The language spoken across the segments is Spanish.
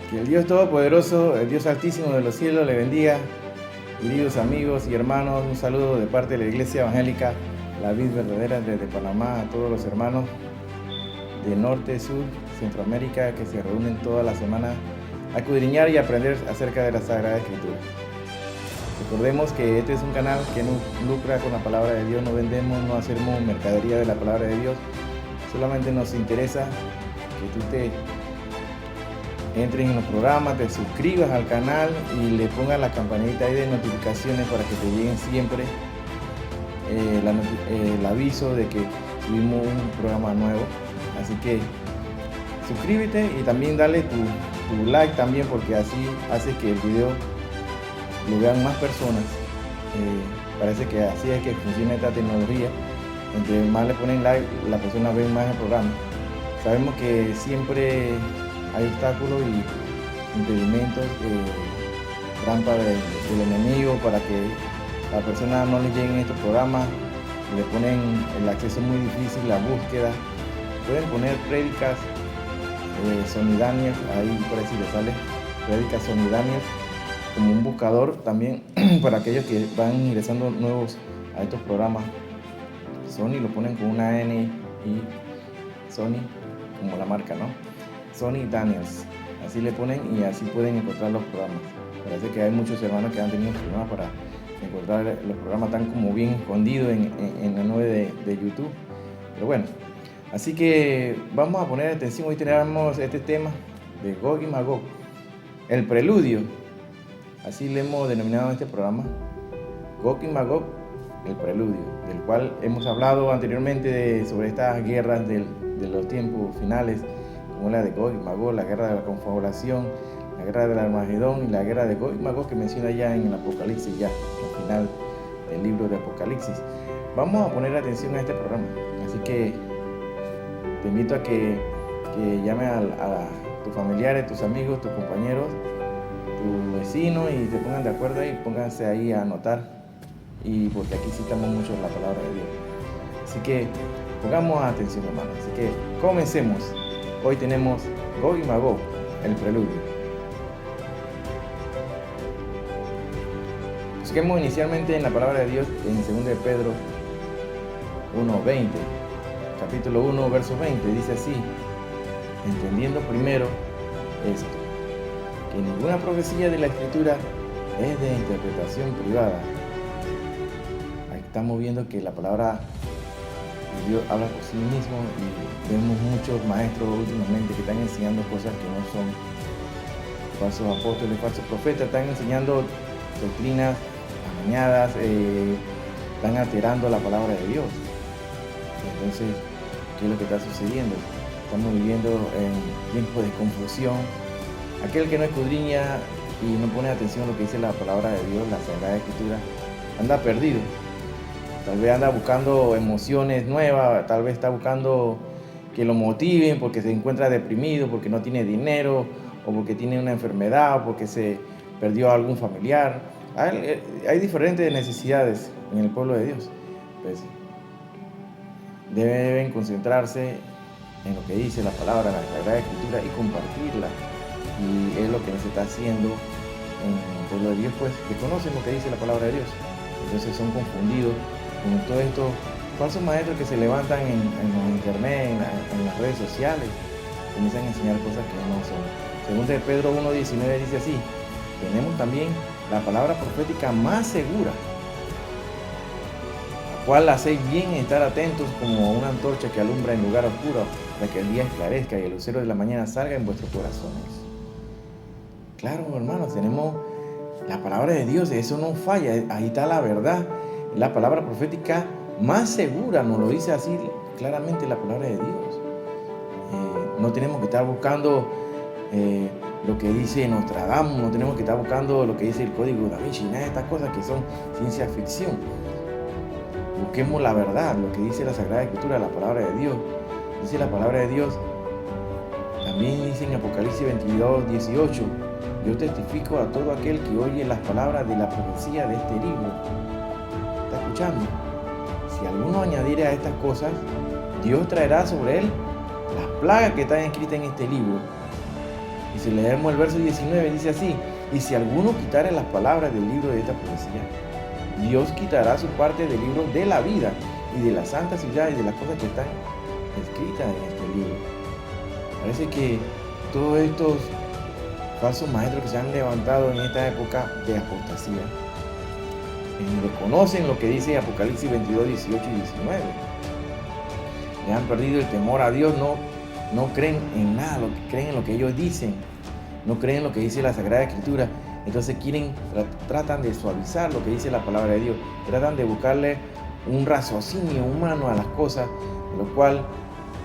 Que el Dios Todopoderoso, el Dios Altísimo de los cielos, le bendiga. Queridos amigos y hermanos, un saludo de parte de la Iglesia Evangélica La Vid Verdadera desde Panamá a todos los hermanos de norte, sur, Centroamérica que se reúnen toda la semana a escudriñar y aprender acerca de la Sagrada Escritura. Recordemos que este es un canal que no lucra con la palabra de Dios, no vendemos, no hacemos mercadería de la palabra de Dios, solamente nos interesa que tú te entres en los programas, te suscribas al canal y le pongas la campanita ahí de notificaciones para que te lleguen siempre el aviso de que subimos un programa nuevo. Así que suscríbete y también dale tu like también, porque así hace que el video lo vean más personas. Parece que así es que funciona esta tecnología. Entre más le ponen like, la persona ve más el programa. Sabemos que siempre hay obstáculos y impedimentos, trampa del enemigo para que la persona no le lleguen estos programas. Le ponen el acceso muy difícil, la búsqueda. Pueden poner prédicas Sony Daniel, ahí por ahí si le sale prédicas Sony Daniel como un buscador también para aquellos que van ingresando nuevos a estos programas. Sony lo ponen con una N y Sony como la marca, ¿no? Sony Daniels, así le ponen y así pueden encontrar los programas. Parece que hay muchos hermanos que han tenido problemas para encontrar los programas, tan como bien escondidos en la nube de YouTube. Pero bueno, así que vamos a poner atención. Hoy tenemos este tema de Gog y Magog, el preludio, así le hemos denominado este programa, Gog y Magog, el preludio, del cual hemos hablado anteriormente sobre estas guerras de los tiempos finales, como la de Gog y Magog, la guerra de la confabulación, la guerra del Armagedón y la guerra de Gog y Magog que menciona ya en el Apocalipsis, ya al final del libro de Apocalipsis. Vamos a poner atención a este programa, así que te invito a que llames a tus familiares, tus amigos, tus compañeros, tus vecinos y te pongan de acuerdo y pónganse ahí a anotar, y porque aquí citamos mucho la palabra de Dios. Así que pongamos atención, hermanos. Así que comencemos. Hoy tenemos Gog y Magog, el preludio. Busquemos inicialmente en la palabra de Dios en 2 de Pedro 1:20. Capítulo 1, verso 20, dice así: entendiendo primero esto, que ninguna profecía de la Escritura es de interpretación privada. Ahí estamos viendo que la palabra de Dios habla por sí mismo, y vemos muchos maestros últimamente que están enseñando cosas que no son. Falsos apóstoles, falsos profetas están enseñando doctrinas amañadas, están alterando la palabra de Dios. Entonces, ¿qué es lo que está sucediendo? Estamos viviendo en tiempos de confusión. Aquel que no escudriña y no pone atención a lo que dice la palabra de Dios, la Sagrada Escritura, anda perdido. Tal vez anda buscando emociones nuevas, tal vez está buscando que lo motiven porque se encuentra deprimido, porque no tiene dinero, o porque tiene una enfermedad, o porque se perdió a algún familiar. Hay diferentes necesidades en el pueblo de Dios. Pues, deben concentrarse en lo que dice la palabra, la Sagrada Escritura, y compartirla. Y es lo que se está haciendo en el pueblo de Dios, pues desconocen lo que dice la palabra de Dios. Entonces son confundidos con todos estos falsos maestros que se levantan en internet, en las redes sociales, comienzan a enseñar cosas que no son. Según de Pedro 1:19 dice así: tenemos también la palabra profética más segura, cual hacéis bien en estar atentos como una antorcha que alumbra en lugar oscuro, para que el día esclarezca y el lucero de la mañana salga en vuestros corazones. Claro, hermanos, tenemos la palabra de Dios, eso no falla, ahí está la verdad. La palabra profética más segura, nos lo dice así claramente la palabra de Dios. No tenemos que estar buscando lo que dice Nostradamus, no tenemos que estar buscando lo que dice el Código Da Vinci, nada de estas cosas que son ciencia ficción. Busquemos la verdad, lo que dice la Sagrada Escritura, la palabra de Dios. Dice la palabra de Dios, también dice en Apocalipsis 22:18: yo testifico a todo aquel que oye las palabras de la profecía de este libro. ¿Está escuchando? Si alguno añadiere a estas cosas, Dios traerá sobre él las plagas que están escritas en este libro. Y si leemos el verso 19, dice así: y si alguno quitare las palabras del libro de esta profecía, Dios quitará su parte del libro de la vida y de la santa ciudad y de las cosas que están escritas en este libro. Parece que todos estos falsos maestros que se han levantado en esta época de apostasía reconocen lo que dice Apocalipsis 22, 18 y 19. Le han perdido el temor a Dios, no creen en nada, creen en lo que ellos dicen, no creen en lo que dice la Sagrada Escritura. Entonces tratan de suavizar lo que dice la palabra de Dios, tratan de buscarle un raciocinio humano a las cosas, lo cual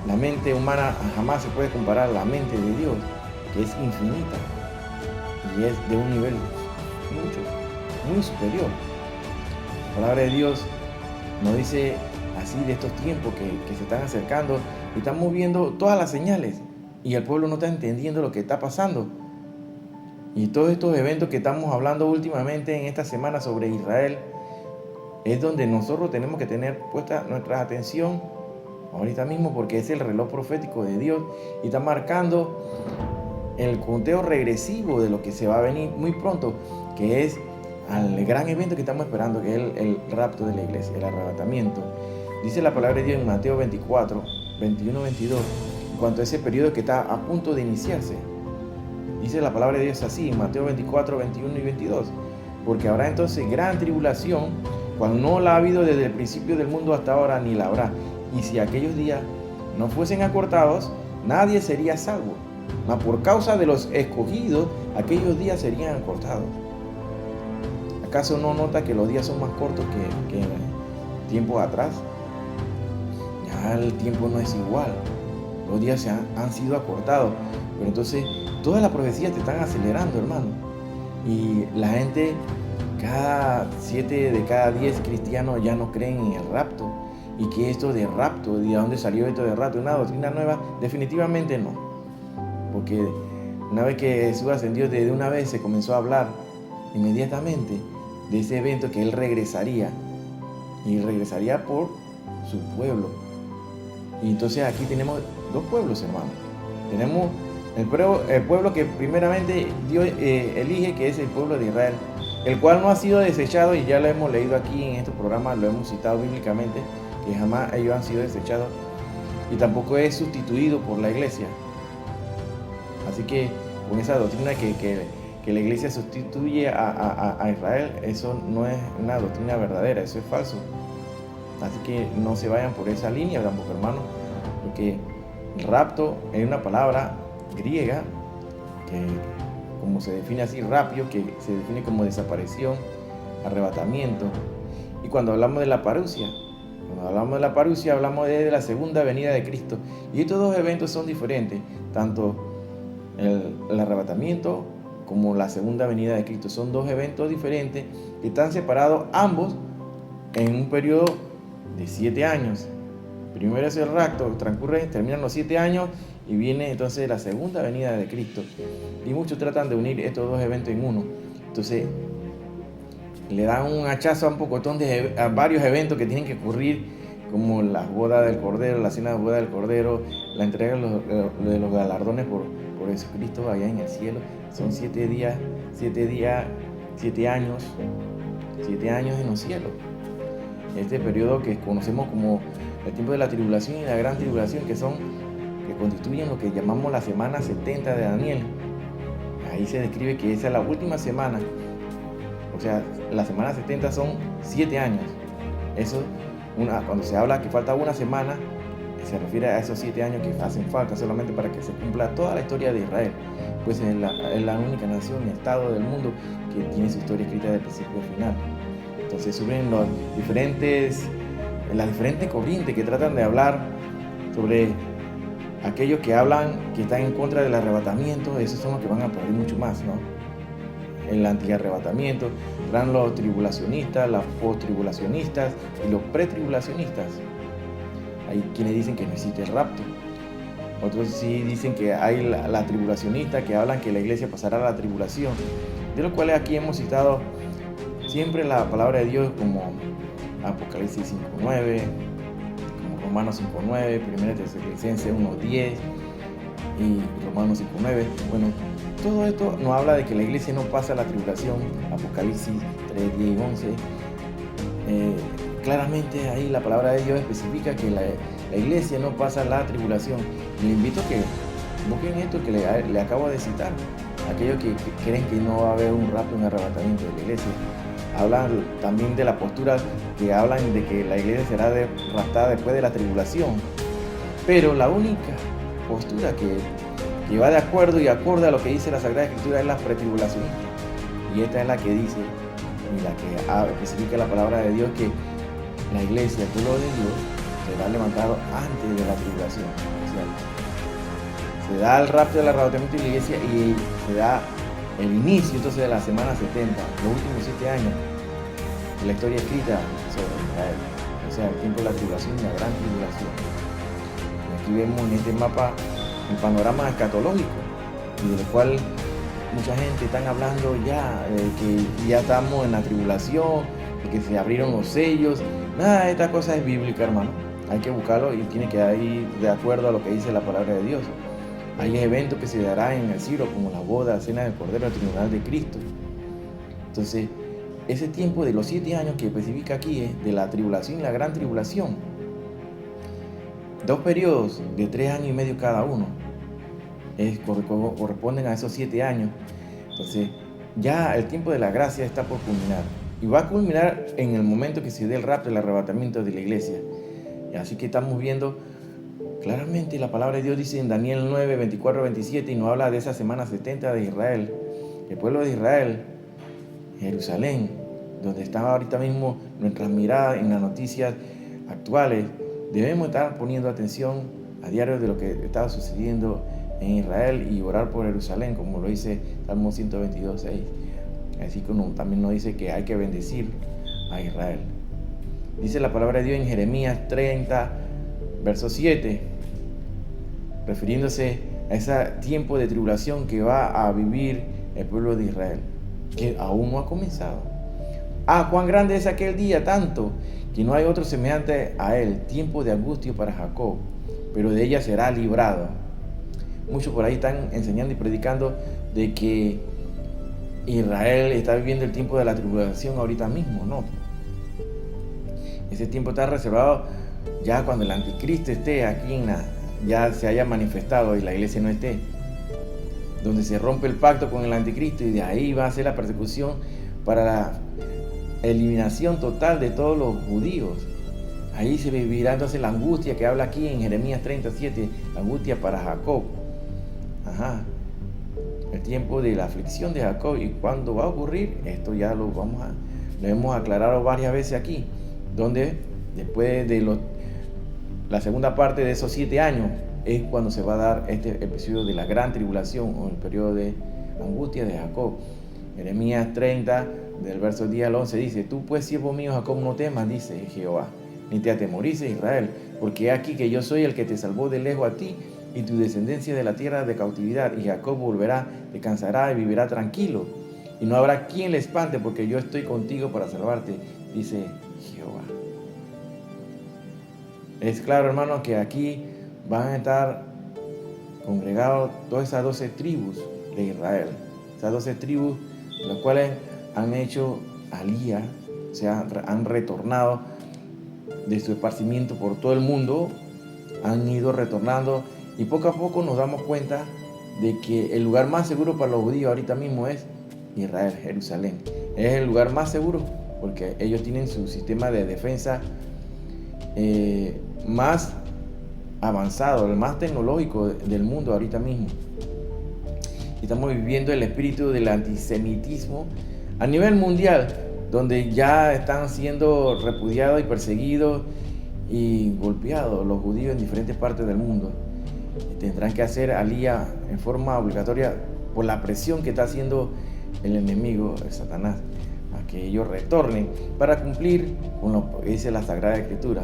la mente humana jamás se puede comparar a la mente de Dios, que es infinita y es de un nivel muy superior. La palabra de Dios nos dice así de estos tiempos que se están acercando y estamos viendo todas las señales y el pueblo no está entendiendo lo que está pasando. Y todos estos eventos que estamos hablando últimamente en esta semana sobre Israel es donde nosotros tenemos que tener puesta nuestra atención ahorita mismo, porque es el reloj profético de Dios y está marcando el conteo regresivo de lo que se va a venir muy pronto, que es al gran evento que estamos esperando, que es el rapto de la iglesia, el arrebatamiento. Dice la palabra de Dios en Mateo 24, 21, 22, en cuanto a ese periodo que está a punto de iniciarse. Dice la palabra de Dios así, en Mateo 24, 21 y 22. Porque habrá entonces gran tribulación, cual no la ha habido desde el principio del mundo hasta ahora, ni la habrá. Y si aquellos días no fuesen acortados, nadie sería salvo. Mas por causa de los escogidos, aquellos días serían acortados. ¿Acaso no nota que los días son más cortos que tiempos atrás? Ya el tiempo no es igual. Los días han sido acortados. Pero entonces todas las profecías te están acelerando, hermano. Y la gente, 7 de cada 10 cristianos ya no creen en el rapto. Y que esto de rapto, ¿de dónde salió esto de rapto? ¿Una doctrina nueva? Definitivamente no. Porque una vez que Jesús ascendió, de una vez se comenzó a hablar inmediatamente de ese evento, que Él regresaría. Y regresaría por su pueblo. Y entonces aquí tenemos dos pueblos, hermano. Tenemos el pueblo que primeramente Dios elige, que es el pueblo de Israel, el cual no ha sido desechado, y ya lo hemos leído aquí en estos programas, lo hemos citado bíblicamente, que jamás ellos han sido desechados, y tampoco es sustituido por la iglesia. Así que con esa doctrina que la iglesia sustituye a Israel, eso no es una doctrina verdadera, eso es falso. Así que no se vayan por esa línea tampoco, hermano, porque rapto es una palabra griega que, como se define así, rapio, que se define como desaparición, arrebatamiento. Y cuando hablamos de la parusia, hablamos de la segunda venida de Cristo. Y estos dos eventos son diferentes, tanto el arrebatamiento como la segunda venida de Cristo. Son dos eventos diferentes que están separados ambos en un periodo de 7 años. Primero es el rapto, terminan los 7 años y viene entonces la segunda venida de Cristo. Y muchos tratan de unir estos dos eventos en uno. Entonces le dan un hachazo a un pocotón a varios eventos que tienen que ocurrir, como la boda del Cordero, la cena de boda del Cordero, la entrega de los galardones por Jesucristo allá en el cielo. Son 7 días, 7 años en los cielos. Este periodo que conocemos como el tiempo de la tribulación y la gran tribulación, que constituyen lo que llamamos la semana 70 de Daniel. Ahí se describe que esa es la última semana. O sea, la semana 70 son 7 años. Eso, cuando se habla que falta una semana, se refiere a esos 7 años que hacen falta solamente para que se cumpla toda la historia de Israel. Pues es la única nación y estado del mundo que tiene su historia escrita de principio a final. Entonces suben las diferentes corrientes que tratan de hablar sobre aquellos que hablan que están en contra del arrebatamiento. Esos son los que van a perder mucho más, ¿no? El antiarrebatamiento, serán los tribulacionistas, los post-tribulacionistas y los pretribulacionistas. Hay quienes dicen que no existe el rapto. Otros sí dicen que hay la tribulacionista, que hablan que la iglesia pasará a la tribulación, de los cuales aquí hemos citado siempre la palabra de Dios, como Apocalipsis 5.9, como Romanos 5.9, 1 Tesalonicenses 1.10 y Romanos 5.9. Bueno, todo esto nos habla de que la iglesia no pasa la tribulación. Apocalipsis 3, 10 y 11. Claramente ahí la palabra de Dios especifica que la iglesia no pasa la tribulación. Y le invito a que busquen esto que le acabo de citar. Aquellos que creen que no va a haber un rapto, un arrebatamiento de la iglesia. Hablan también de la postura que hablan de que la iglesia será raptada después de la tribulación. Pero la única postura que va de acuerdo y acorde a lo que dice la Sagrada Escritura es la pretribulacionista. Y esta es la que dice, y la que especifica la palabra de Dios, que la iglesia, el pueblo de Dios, será levantado antes de la tribulación. O sea, se da el rapto del arrebatamiento de la iglesia y se da el inicio entonces de la semana 70, los últimos 7 años de la historia escrita sobre Israel. O sea, el tiempo de la tribulación y la gran tribulación. Aquí vemos en este mapa el panorama escatológico, y del cual mucha gente está hablando ya, que ya estamos en la tribulación, de que se abrieron los sellos. Nada de esta cosa es bíblica, hermano. Hay que buscarlo y tiene que ir de acuerdo a lo que dice la palabra de Dios. Hay eventos que se darán en el cielo, como la boda, la cena del Cordero, el tribunal de Cristo. Entonces, ese tiempo de los 7 años que especifica aquí es de la tribulación y la gran tribulación. 2 periodos de 3 años y medio cada uno corresponden a esos 7 años. Entonces, ya el tiempo de la gracia está por culminar. Y va a culminar en el momento que se dé el rapto, el arrebatamiento de la iglesia. Y así que estamos viendo claramente la palabra de Dios dice en Daniel 9, 24, 27, y nos habla de esa semana 70 de Israel. El pueblo de Israel, Jerusalén, donde están ahorita mismo nuestras miradas en las noticias actuales, debemos estar poniendo atención a diario de lo que está sucediendo en Israel y orar por Jerusalén, como lo dice Salmo 122, 6. Así como también nos dice que hay que bendecir a Israel. Dice la palabra de Dios en Jeremías 30, verso 7, refiriéndose a ese tiempo de tribulación que va a vivir el pueblo de Israel, que aún no ha comenzado. Cuán grande es aquel día, tanto que no hay otro semejante a él, tiempo de angustia para Jacob, pero de ella será librado. Muchos por ahí están enseñando y predicando de que Israel está viviendo el tiempo de la tribulación ahorita mismo. No, ese tiempo está reservado ya cuando el anticristo esté aquí, ya se haya manifestado y la iglesia no esté, donde se rompe el pacto con el anticristo, y de ahí va a ser la persecución para la eliminación total de todos los judíos. Ahí se vivirá entonces la angustia que habla aquí en Jeremías 37, la angustia para Jacob. El tiempo de la aflicción de Jacob. ¿Y cuándo va a ocurrir? Esto ya lo hemos aclarado varias veces aquí, donde después de la segunda parte de esos 7 años es cuando se va a dar este episodio de la gran tribulación, o el periodo de angustia de Jacob. Jeremías 30, del verso 10 al 11 dice: Tú pues, siervo mío Jacob, no temas, dice Jehová, ni te atemorices, Israel, porque he aquí que yo soy el que te salvó de lejos a ti y tu descendencia de la tierra de cautividad, y Jacob volverá, descansará y vivirá tranquilo, y no habrá quien le espante, porque yo estoy contigo para salvarte, dice Jehová. Es claro, hermano, que aquí van a estar congregados todas esas 12 tribus de Israel, esas 12 tribus, las cuales han hecho alía, o sea, han retornado de su esparcimiento por todo el mundo, han ido retornando, y poco a poco nos damos cuenta de que el lugar más seguro para los judíos ahorita mismo es Israel, Jerusalén. Es el lugar más seguro porque ellos tienen su sistema de defensa más avanzado, el más tecnológico del mundo ahorita mismo. Estamos viviendo el espíritu del antisemitismo a nivel mundial, donde ya están siendo repudiados y perseguidos y golpeados los judíos en diferentes partes del mundo. Tendrán que hacer alía en forma obligatoria por la presión que está haciendo el enemigo, el Satanás, a que ellos retornen para cumplir con lo que dice la Sagrada Escritura.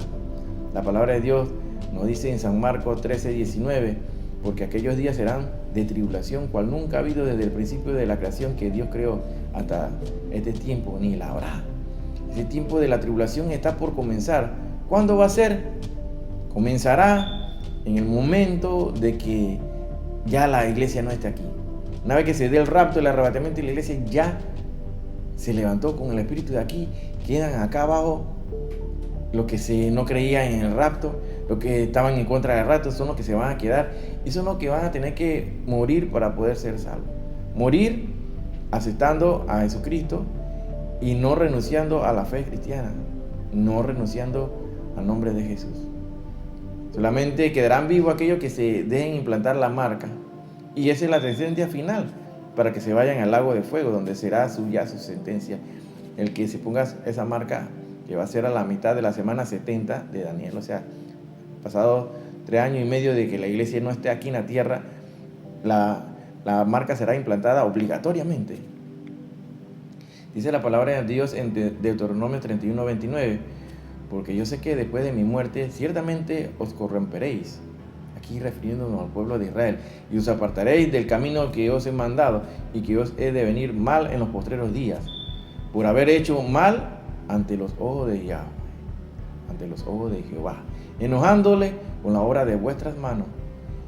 La palabra de Dios nos dice en San Marcos 13, 19, porque aquellos días serán de tribulación, cual nunca ha habido desde el principio de la creación que Dios creó hasta este tiempo, ni la habrá. Ese tiempo de la tribulación está por comenzar. ¿Cuándo va a ser? Comenzará en el momento de que ya la iglesia no esté aquí. Una vez que se dé el rapto, el arrebatamiento, y la iglesia ya se levantó con el espíritu de aquí, quedan acá abajo los que no creían en el rapto, los que estaban en contra del rapto, son los que se van a quedar y son los que van a tener que morir para poder ser salvos. Morir aceptando a Jesucristo y no renunciando a la fe cristiana, no renunciando al nombre de Jesús. Solamente quedarán vivos aquellos que se dejen implantar la marca, y esa es la sentencia final, para que se vayan al lago de fuego, donde será ya su sentencia. El que se ponga esa marca, que va a ser a la mitad de la semana 70 de Daniel, o sea, pasado 3 años y medio de que la iglesia no esté aquí en la tierra, la marca será implantada obligatoriamente. Dice la palabra de Dios en Deuteronomio 31:29, porque yo sé que después de mi muerte ciertamente os corromperéis, aquí refiriéndonos al pueblo de Israel, y os apartaréis del camino que os he mandado, y que os he de venir mal en los postreros días, por haber hecho mal ante los ojos de Yahweh, ante los ojos de Jehová, enojándole con la obra de vuestras manos.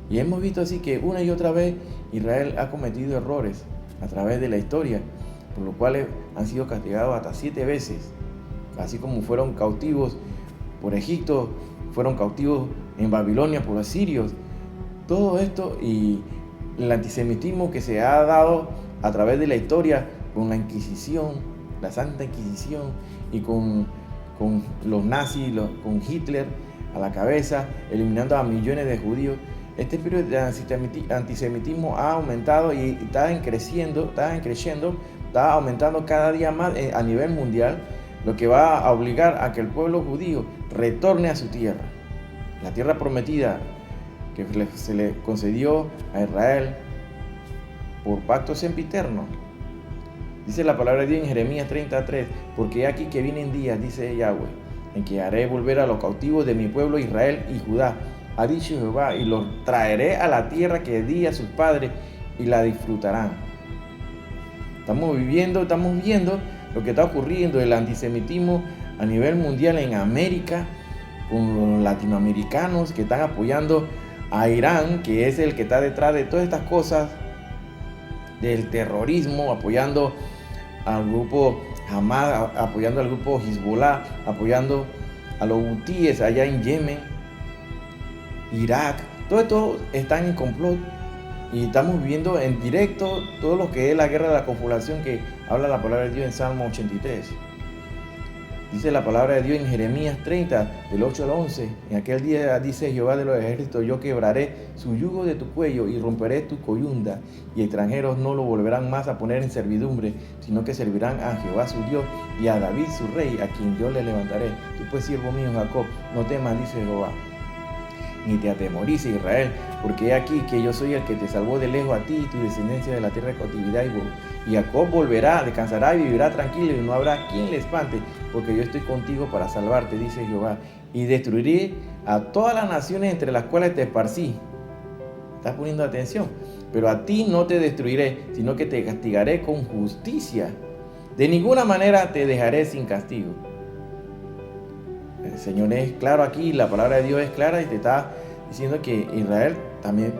Y hemos visto así que una y otra vez Israel ha cometido errores a través de la historia, por lo cual han sido castigados hasta 7 veces, así como fueron cautivos por Egipto, fueron cautivos en Babilonia por los asirios. Todo esto y el antisemitismo que se ha dado a través de la historia con la Inquisición, la Santa Inquisición, y con los nazis, con Hitler a la cabeza, eliminando a millones de judíos. Este periodo de antisemitismo ha aumentado y está creciendo, está aumentando cada día más a nivel mundial, lo que va a obligar a que el pueblo judío retorne a su tierra, la tierra prometida que se le concedió a Israel por pacto sempiterno. Dice la palabra de Dios en Jeremías 33, porque aquí que vienen días, dice Yahweh, en que haré volver a los cautivos de mi pueblo Israel y Judá, ha dicho Jehová, y los traeré a la tierra que di a sus padres y la disfrutarán. Estamos viendo lo que está ocurriendo, el antisemitismo a nivel mundial en América, con los latinoamericanos que están apoyando a Irán, que es el que está detrás de todas estas cosas, del terrorismo, apoyando al grupo Hamas, apoyando al grupo Hezbollah, apoyando a los hutíes allá en Yemen, Irak. Todo esto está en complot, y estamos viendo en directo todo lo que es la guerra de la confabulación que habla la palabra de Dios en Salmo 83. Dice la palabra de Dios en Jeremías 30, del 8 al 11. En aquel día dice Jehová de los ejércitos, yo quebraré su yugo de tu cuello y romperé tu coyunda, y extranjeros no lo volverán más a poner en servidumbre, sino que servirán a Jehová su Dios y a David su rey, a quien yo le levantaré. Tú pues, siervo mío Jacob, no temas, dice Jehová, ni te atemorices, Israel, porque he aquí que yo soy el que te salvó de lejos a ti y tu descendencia de la tierra de cautividad, y Jacob volverá, descansará y vivirá tranquilo, y no habrá quien le espante, porque yo estoy contigo para salvarte, dice Jehová, y destruiré a todas las naciones entre las cuales te esparcí. ¿Estás poniendo atención? Pero a ti no te destruiré, sino que te castigaré con justicia. De ninguna manera te dejaré sin castigo. El Señor es claro aquí, la palabra de Dios es clara, y te está diciendo que Israel también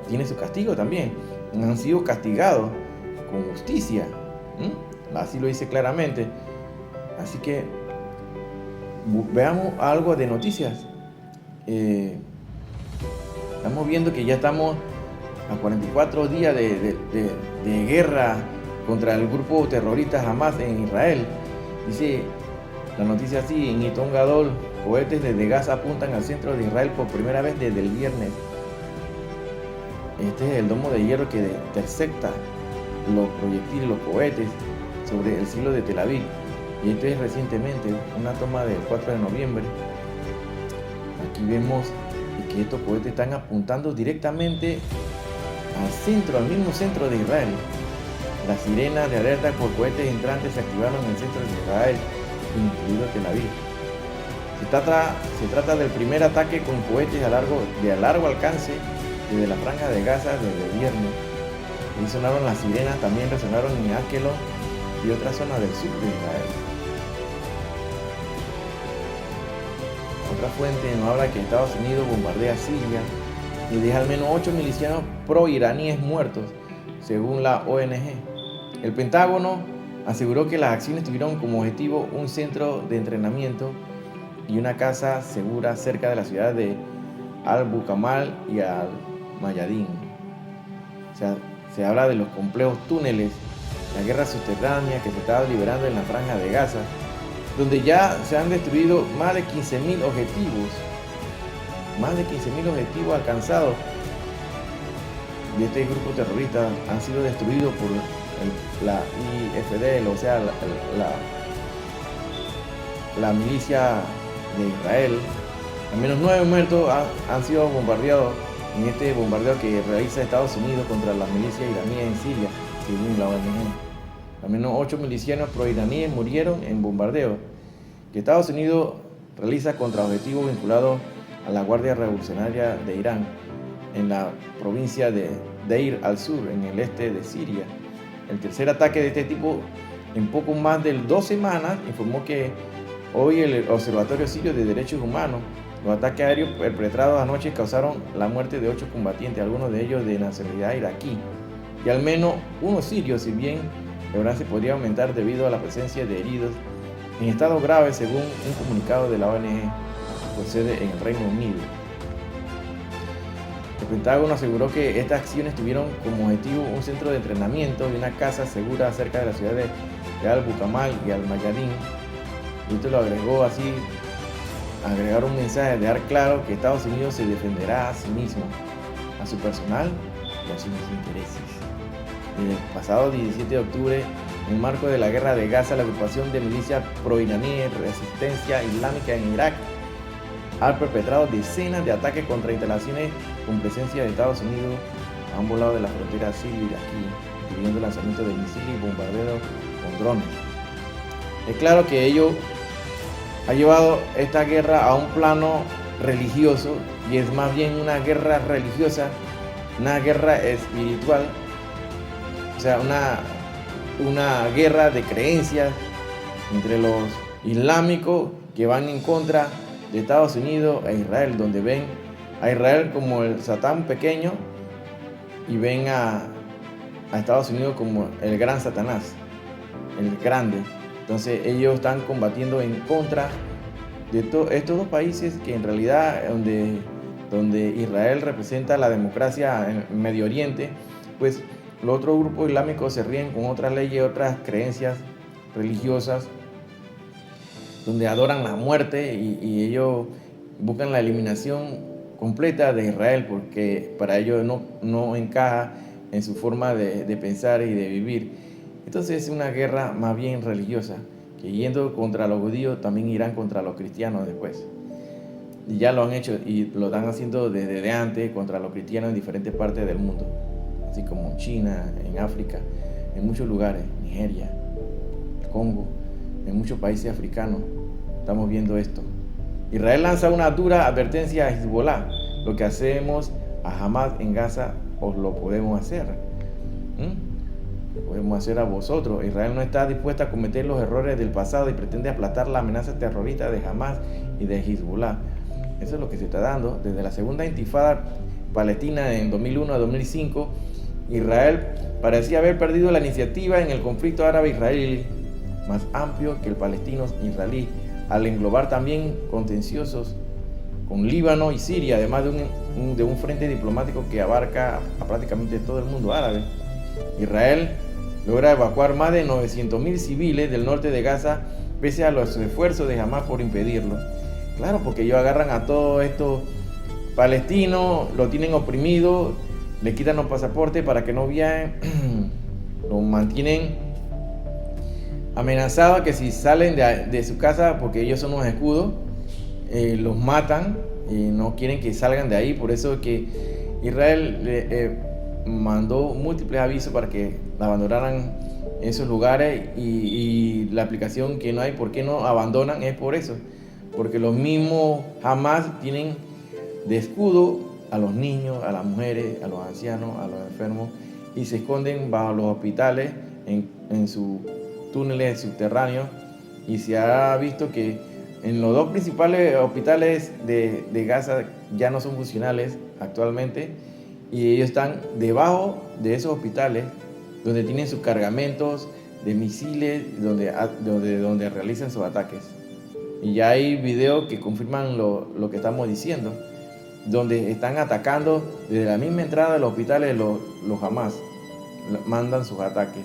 tiene su castigo también. Han sido castigados con justicia. Así lo dice claramente. Así que veamos algo de noticias. Estamos viendo que ya estamos a 44 días de guerra contra el grupo terrorista Hamas en Israel. Dice la noticia así: en Itón Gadol, cohetes desde Gaza apuntan al centro de Israel por primera vez desde el viernes. Este es el domo de hierro que intercepta los proyectiles, los cohetes sobre el cielo de Tel Aviv. Y esto es recientemente, una toma del 4 de noviembre. Aquí vemos que estos cohetes están apuntando directamente al centro, al mismo centro de Israel. Las sirenas de alerta por cohetes entrantes se activaron en el centro de Israel, incluido Tel Aviv. Se trata del primer ataque con cohetes de largo alcance desde la franja de Gaza desde el viernes. Ahí sonaron las sirenas, también resonaron en Askelon y otras zonas del sur de Israel. Otra fuente nos habla que Estados Unidos bombardea Siria y deja al menos 8 milicianos pro-iraníes muertos. según la ONG. El Pentágono aseguró que las acciones tuvieron como objetivo un centro de entrenamiento y una casa segura cerca de la ciudad de Al-Bukamal y Al-Mayadin. O sea, se habla de los complejos túneles, la guerra subterránea que se estaba liberando en la franja de Gaza, donde ya se han destruido más de 15.000 objetivos. Más de 15.000 objetivos alcanzados de este grupo terrorista han sido destruidos por la IFD, o sea, la milicia de Israel. Al menos 9 muertos han sido bombardeados en este bombardeo que realiza Estados Unidos contra la milicia iraní en Siria, según la ONG. Al menos 8 milicianos pro-iraníes murieron en bombardeos que Estados Unidos realiza contra objetivos vinculados a la Guardia Revolucionaria de Irán en la provincia de Deir al-Sur, en el este de Siria. El tercer ataque de este tipo en poco más de 2 semanas, informó que hoy el Observatorio Sirio de Derechos Humanos. Los ataques aéreos perpetrados anoche causaron la muerte de 8 combatientes, algunos de ellos de nacionalidad iraquí, y al menos 1 sirio, si bien la verdad se podría aumentar debido a la presencia de heridos en estado grave, según un comunicado de la ONG con sede en el Reino Unido. El Pentágono aseguró que estas acciones tuvieron como objetivo un centro de entrenamiento y una casa segura cerca de la ciudad de Al-Bukamal y Al-Mayadin. Y esto lo agregó así, agregar un mensaje de dar claro que Estados Unidos se defenderá a sí mismo, a su personal y a sus intereses. Desde el pasado 17 de octubre, en el marco de la guerra de Gaza, la agrupación de milicias pro-iraníes Resistencia Islámica en Irak ha perpetrado decenas de ataques contra instalaciones con presencia de Estados Unidos a ambos lados de la frontera sirio-iraquí, incluyendo el lanzamiento de misiles y bombardeos con drones. Es claro que ello ha llevado esta guerra a un plano religioso, y es más bien una guerra religiosa, una guerra espiritual, o sea, una guerra de creencias entre los islámicos que van en contra de Estados Unidos e Israel, donde ven a Israel como el Satán pequeño y ven a Estados Unidos como el gran Satanás, el grande. Entonces ellos están combatiendo en contra de estos dos países que en realidad donde Israel representa la democracia en Medio Oriente, pues los otros grupos islámicos se ríen con otras leyes, otras creencias religiosas, donde adoran la muerte y ellos buscan la eliminación completa de Israel, porque para ellos no encaja en su forma de pensar y de vivir. Entonces es una guerra más bien religiosa, que yendo contra los judíos también irán contra los cristianos después. Y ya lo han hecho y lo están haciendo desde antes contra los cristianos en diferentes partes del mundo, así como en China, en África, en muchos lugares, Nigeria, Congo, en muchos países africanos. Estamos viendo esto. Israel lanza una dura advertencia a Hezbollah: lo que hacemos a Hamas en Gaza os lo podemos hacer. Lo podemos hacer a vosotros. Israel no está dispuesta a cometer los errores del pasado y pretende aplastar la amenaza terrorista de Hamas y de Hezbollah. Eso es lo que se está dando. Desde la segunda intifada palestina en 2001 a 2005, Israel parecía haber perdido la iniciativa en el conflicto árabe-israelí, más amplio que el palestino-israelí, al englobar también contenciosos con Líbano y Siria, además de un frente diplomático que abarca a prácticamente todo el mundo árabe. Israel logra evacuar más de 900.000 civiles del norte de Gaza, pese a los esfuerzos de Hamas por impedirlo. Claro, porque ellos agarran a todos estos palestinos, lo tienen oprimido, le quitan los pasaportes para que no viajen, los mantienen amenazados que si salen de su casa, porque ellos son unos escudos, los matan y no quieren que salgan de ahí. Por eso que Israel mandó múltiples avisos para que abandonaran esos lugares, y la aplicación que no hay por qué no abandonan es por eso, porque los mismos Hamas tienen de escudo a los niños, a las mujeres, a los ancianos, a los enfermos, y se esconden bajo los hospitales en sus túneles subterráneos. Y se ha visto que en los 2 principales hospitales de Gaza ya no son funcionales actualmente, y ellos están debajo de esos hospitales donde tienen sus cargamentos de misiles, donde realizan sus ataques. Y ya hay videos que confirman lo que estamos diciendo, donde están atacando desde la misma entrada de los hospitales los Hamas, mandan sus ataques.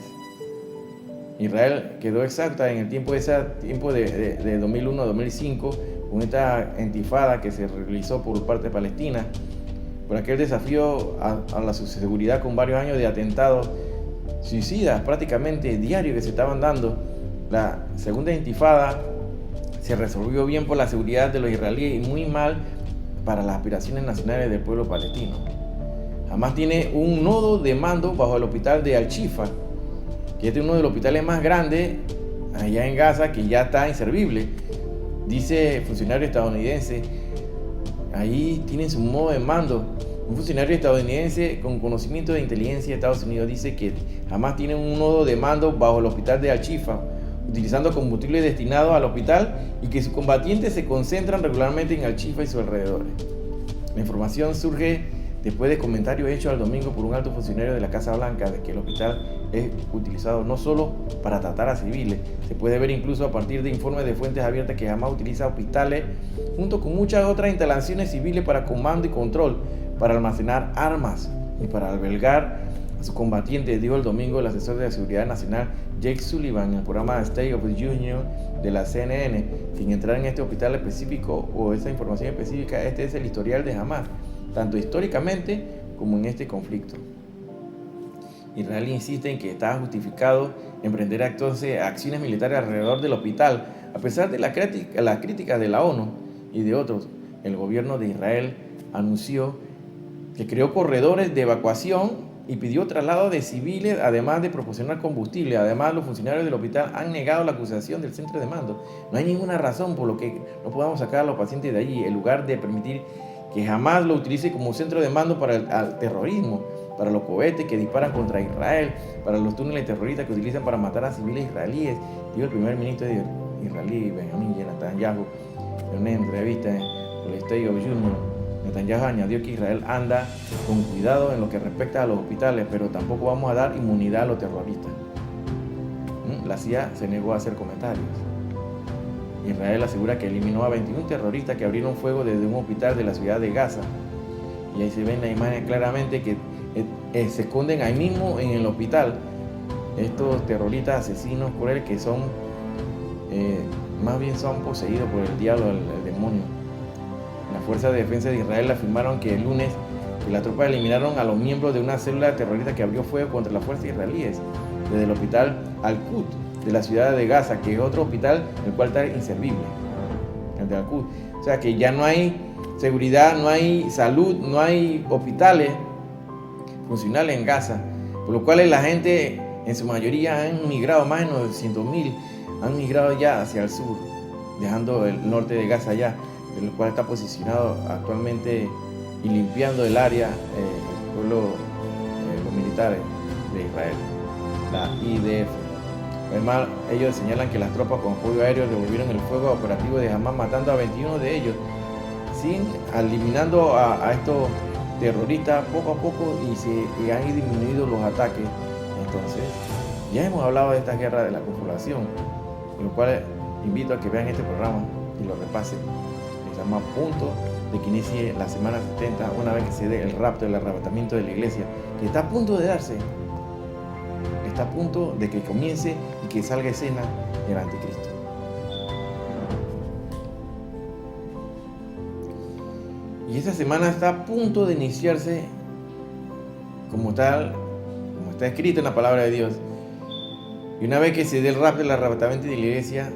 Israel quedó exacta en el tiempo de 2001 a 2005 con esta intifada que se realizó por parte de Palestina, por aquel desafío a la seguridad con varios años de atentados suicidas prácticamente diarios que se estaban dando. La segunda intifada se resolvió bien por la seguridad de los israelíes y muy mal para las aspiraciones nacionales del pueblo palestino. Hamas tiene un nodo de mando bajo el hospital de Al-Shifa, que este es uno de los hospitales más grandes allá en Gaza, que ya está inservible. Dice funcionario estadounidense, ahí tienen su modo de mando. Un funcionario estadounidense con conocimiento de inteligencia de Estados Unidos dice que Hamas tiene un nodo de mando bajo el hospital de Al-Shifa, utilizando combustible destinado al hospital, y que sus combatientes se concentran regularmente en Al-Shifa y sus alrededores. La información surge después de comentarios hechos al domingo por un alto funcionario de la Casa Blanca de que el hospital es utilizado no solo para tratar a civiles. Se puede ver incluso a partir de informes de fuentes abiertas que Hamas utiliza hospitales junto con muchas otras instalaciones civiles para comando y control, para almacenar armas y para albergar a sus combatientes, dijo el domingo el asesor de la Seguridad Nacional Jake Sullivan en el programa State of the Union de la CNN. Sin entrar en este hospital específico o esa información específica, este es el historial de Hamas, tanto históricamente como en este conflicto. Israel insiste en que está justificado emprender acciones militares alrededor del hospital, a pesar de las críticas de la ONU y de otros. El gobierno de Israel anunció que creó corredores de evacuación y pidió traslado de civiles, además de proporcionar combustible. Además, los funcionarios del hospital han negado la acusación del centro de mando. No hay ninguna razón por lo que no podamos sacar a los pacientes de allí, en lugar de permitir que Hamas lo utilice como centro de mando para el terrorismo, para los cohetes que disparan contra Israel, para los túneles terroristas que utilizan para matar a civiles israelíes, dijo el primer ministro israelí, Benjamin Netanyahu, en una entrevista con el State of the Union. Netanyahu añadió que Israel anda con cuidado en lo que respecta a los hospitales, pero tampoco vamos a dar inmunidad a los terroristas. La CIA se negó a hacer comentarios. Israel asegura que eliminó a 21 terroristas que abrieron fuego desde un hospital de la ciudad de Gaza. Y ahí se ven las imágenes claramente que se esconden ahí mismo en el hospital. Estos terroristas asesinos crueles que son, más bien son poseídos por el diablo, el demonio. Las fuerzas de defensa de Israel afirmaron que el lunes que las tropas eliminaron a los miembros de una célula terrorista que abrió fuego contra las fuerzas israelíes desde el hospital Al-Quds de la ciudad de Gaza, que es otro hospital el cual está inservible, el de Al-Quds. O sea que ya no hay seguridad, no hay salud, no hay hospitales funcionales en Gaza, por lo cual la gente en su mayoría han migrado, más de 900,000 han migrado ya hacia el sur, dejando el norte de Gaza ya, el cual está posicionado actualmente y limpiando el área el pueblo, los militares de Israel, la IDF. Además, ellos señalan que las tropas con apoyo aéreo devolvieron el fuego operativo de Hamas, matando a 21 de ellos, eliminando a estos terroristas poco a poco, y han disminuido los ataques. Entonces, ya hemos hablado de esta guerra de la conflagración, con lo cual invito a que vean este programa y lo repasen. Estamos a punto de que inicie la semana 70, una vez que se dé el rapto, el arrebatamiento de la iglesia, que está a punto de darse. Está a punto de que comience y que salga a escena el anticristo. Y esta semana está a punto de iniciarse como está escrito en la palabra de Dios. Y una vez que se dé el rapto, el arrebatamiento de la iglesia,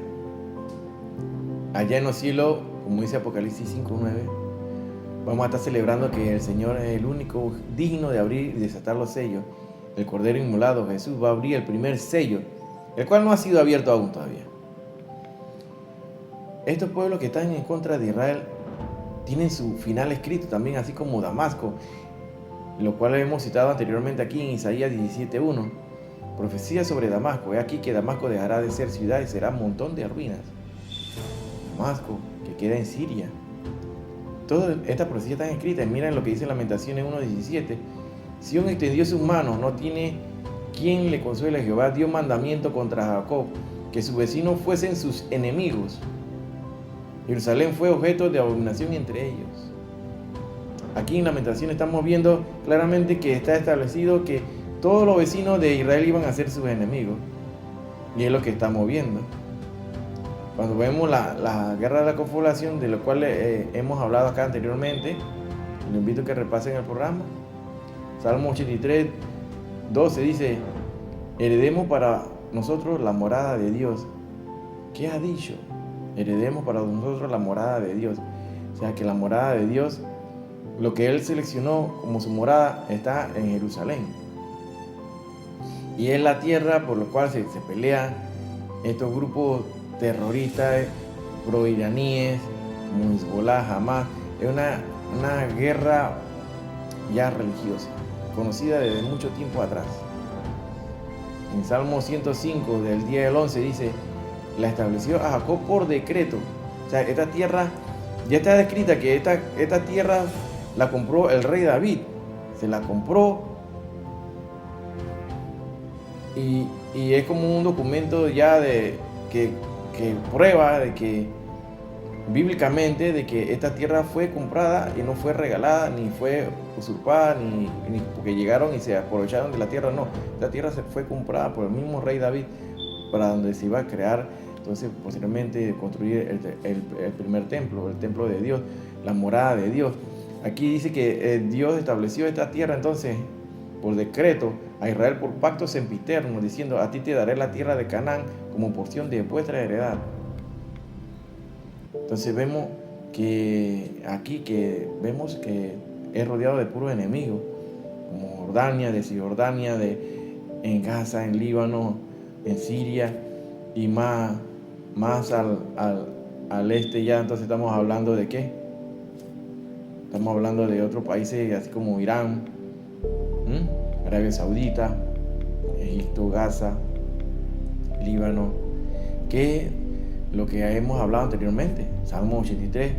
allá en los cielos, como dice Apocalipsis 5:9, vamos a estar celebrando que el Señor es el único digno de abrir y desatar los sellos. El Cordero Inmolado, Jesús, va a abrir el primer sello, el cual no ha sido abierto aún todavía. Estos pueblos que están en contra de Israel tienen su final escrito también, así como Damasco, lo cual hemos citado anteriormente aquí en Isaías 17:1. Profecía sobre Damasco: he aquí que Damasco dejará de ser ciudad y será un montón de ruinas. Damasco, que queda en Siria. Toda esta profecía está escrita. Miren lo que dice Lamentaciones 1:17. Sión extendió sus manos, no tiene quien le consuele. Jehová dio mandamiento contra Jacob, que sus vecinos fuesen sus enemigos. Jerusalén fue objeto de abominación entre ellos. Aquí en Lamentaciones estamos viendo claramente que está establecido que todos los vecinos de Israel iban a ser sus enemigos. Y es lo que estamos viendo. Cuando vemos la guerra de la confabulación, de lo cual hemos hablado acá anteriormente, les invito a que repasen el programa. Salmo 83, 12 dice: heredemos para nosotros la morada de Dios. ¿Qué ha dicho? Heredemos para nosotros la morada de Dios. O sea que la morada de Dios, lo que Él seleccionó como su morada, está en Jerusalén. Y es la tierra por la cual se pelean estos grupos terroristas, pro-iraníes, como Hezbollah, Hamas. Es una guerra ya religiosa, conocida desde mucho tiempo atrás. En Salmo 105, del 10 al 11, dice: la estableció a Jacob por decreto. O sea, esta tierra ya está descrita, que esta tierra la compró el rey David. Se la compró y es como un documento ya que prueba de que bíblicamente de que esta tierra fue comprada y no fue regalada, ni fue usurpada, ni porque llegaron y se aprovecharon de la tierra. No, esta tierra fue comprada por el mismo rey David, para donde se iba a crear, entonces posteriormente construir el primer templo, el templo de Dios, la morada de Dios. Aquí dice que Dios estableció esta tierra entonces por decreto a Israel por pacto sempiterno, diciendo: a ti te daré la tierra de Canaán como porción de vuestra heredad. Entonces vemos que aquí vemos que es rodeado de puros enemigos, como Jordania, de Cisjordania, en Gaza, en Líbano, en Siria, y más al este ya. Entonces estamos hablando de ¿qué? Estamos hablando de otros países así como Irán, Arabia Saudita, Egipto, Gaza, Líbano, que lo que hemos hablado anteriormente. Salmo 83,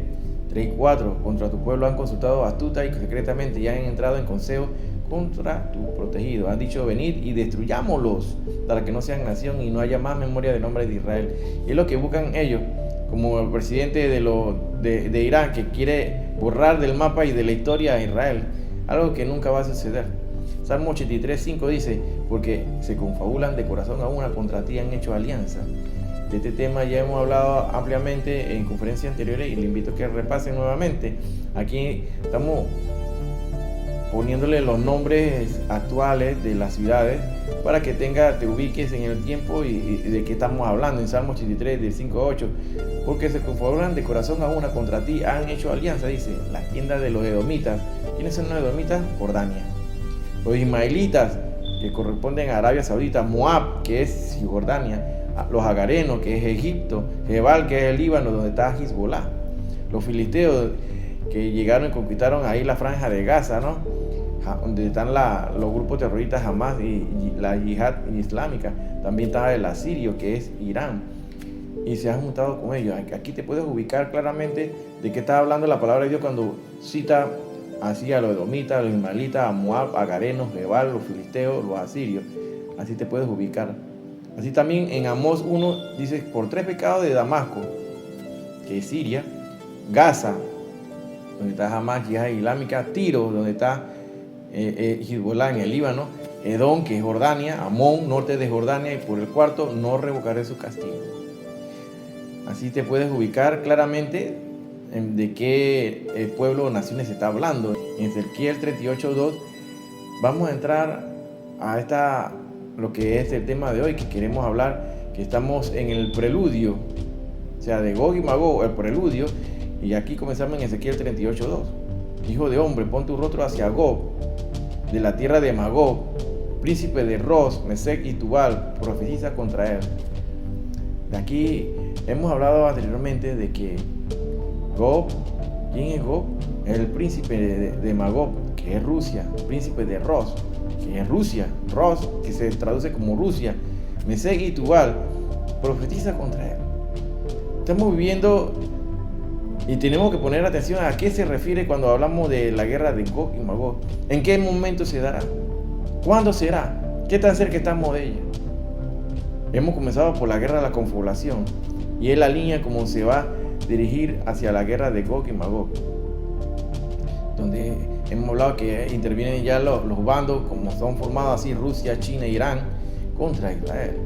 3 y 4: contra tu pueblo han consultado astuta y secretamente, y han entrado en consejo contra tu protegido. Han dicho: venid y destruyámoslos, para que no sean nación y no haya más memoria del nombre de Israel. Y es lo que buscan ellos, como el presidente de Irán, que quiere borrar del mapa y de la historia a Israel, algo que nunca va a suceder. Salmo 83, 5 dice: porque se confabulan de corazón a una, contra ti han hecho alianza. De este tema ya hemos hablado ampliamente en conferencias anteriores y le invito a que repasen nuevamente. Aquí estamos poniéndole los nombres actuales de las ciudades para que te ubiques en el tiempo y de qué estamos hablando. En Salmo 83, del 5 a 8: porque se confabulan de corazón a una, contra ti han hecho alianza, dice, las tiendas de los edomitas. ¿Quiénes son los edomitas? Jordania. Los ismaelitas, que corresponden a Arabia Saudita. Moab, que es Cisjordania. Los agarenos, que es Egipto. Jebal, que es el Líbano, donde está Hezbollah. Los filisteos, que llegaron y conquistaron ahí la franja de Gaza, ¿no? Donde están los grupos terroristas Hamas y la yihad islámica. También está el asirio, que es Irán, y se han juntado con ellos. Aquí te puedes ubicar claramente de qué está hablando la palabra de Dios cuando cita así a los edomitas, a los ismaelitas, a Moab, a agarenos, Jebal, los filisteos, los asirios. Así te puedes ubicar. Así también en Amós 1 dice: por 3 pecados de Damasco, que es Siria; Gaza, donde está Hamas, yihad islámica; Tiro, donde está Hezbollah en el Líbano; Edom, que es Jordania; Amón, norte de Jordania; y por el cuarto, no revocaré su castigo. Así te puedes ubicar claramente de qué pueblo o naciones se está hablando. En Ezequiel 38:2 vamos a entrar a lo que es el tema de hoy que queremos hablar, que estamos en el preludio, o sea, de Gog y Magog, el preludio. Y aquí comenzamos en Ezequiel 38:2. Hijo de hombre, pon tu rostro hacia Gog, de la tierra de Magog, príncipe de Ros, Mesec y Tubal, profetiza contra él. De aquí hemos hablado anteriormente de que Gog, ¿quién es Gog? Es el príncipe de Magog, que es Rusia; príncipe de Ros, que es Rusia; Ros, que se traduce como Rusia; Mesec y Tubal, profetiza contra él. Estamos viviendo Y tenemos que poner atención a qué se refiere cuando hablamos de la guerra de Gog y Magog. ¿En qué momento se dará? ¿Cuándo será? ¿Qué tan cerca estamos de ella? Hemos comenzado por la guerra de la confabulación y es la línea como se va a dirigir hacia la guerra de Gog y Magog, donde hemos hablado que intervienen ya los bandos como son formados así, Rusia, China e Irán contra Israel.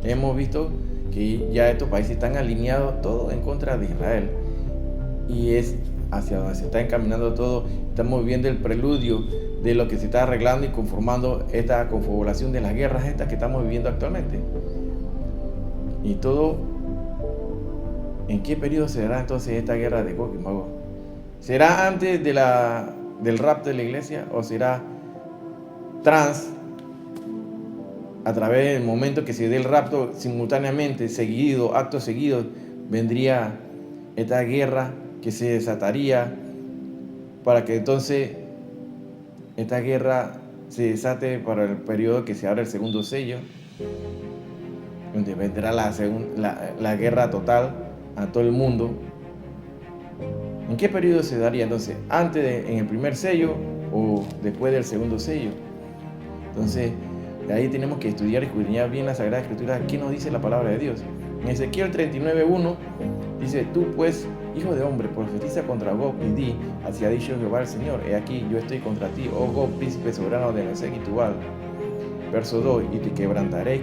Hemos visto que ya estos países están alineados todos en contra de Israel y es hacia donde se está encaminando todo. Estamos viendo el preludio de lo que se está arreglando y conformando esta confabulación de las guerras estas que estamos viviendo actualmente. Y todo, ¿en qué periodo se dará entonces esta guerra de Gog y Magog? ¿Será antes del rapto de la iglesia o será a través del momento que se dé el rapto simultáneamente, acto seguido, vendría esta guerra que se desataría para que entonces esta guerra se desate para el periodo que se abre el segundo sello, donde vendrá la guerra total a todo el mundo? ¿En qué periodo se daría entonces? ¿En el primer sello o después del segundo sello? Entonces, de ahí tenemos que estudiar y escudriñar bien la Sagrada Escritura. ¿Qué nos dice la palabra de Dios? En Ezequiel 39:1 dice: tú pues, hijo de hombre, profetiza contra Gog y di: así ha dicho Jehová el Señor, he aquí yo estoy contra ti, oh Gog, príncipe soberano de Mesec y Tubal. Verso 2: y te quebrantaré,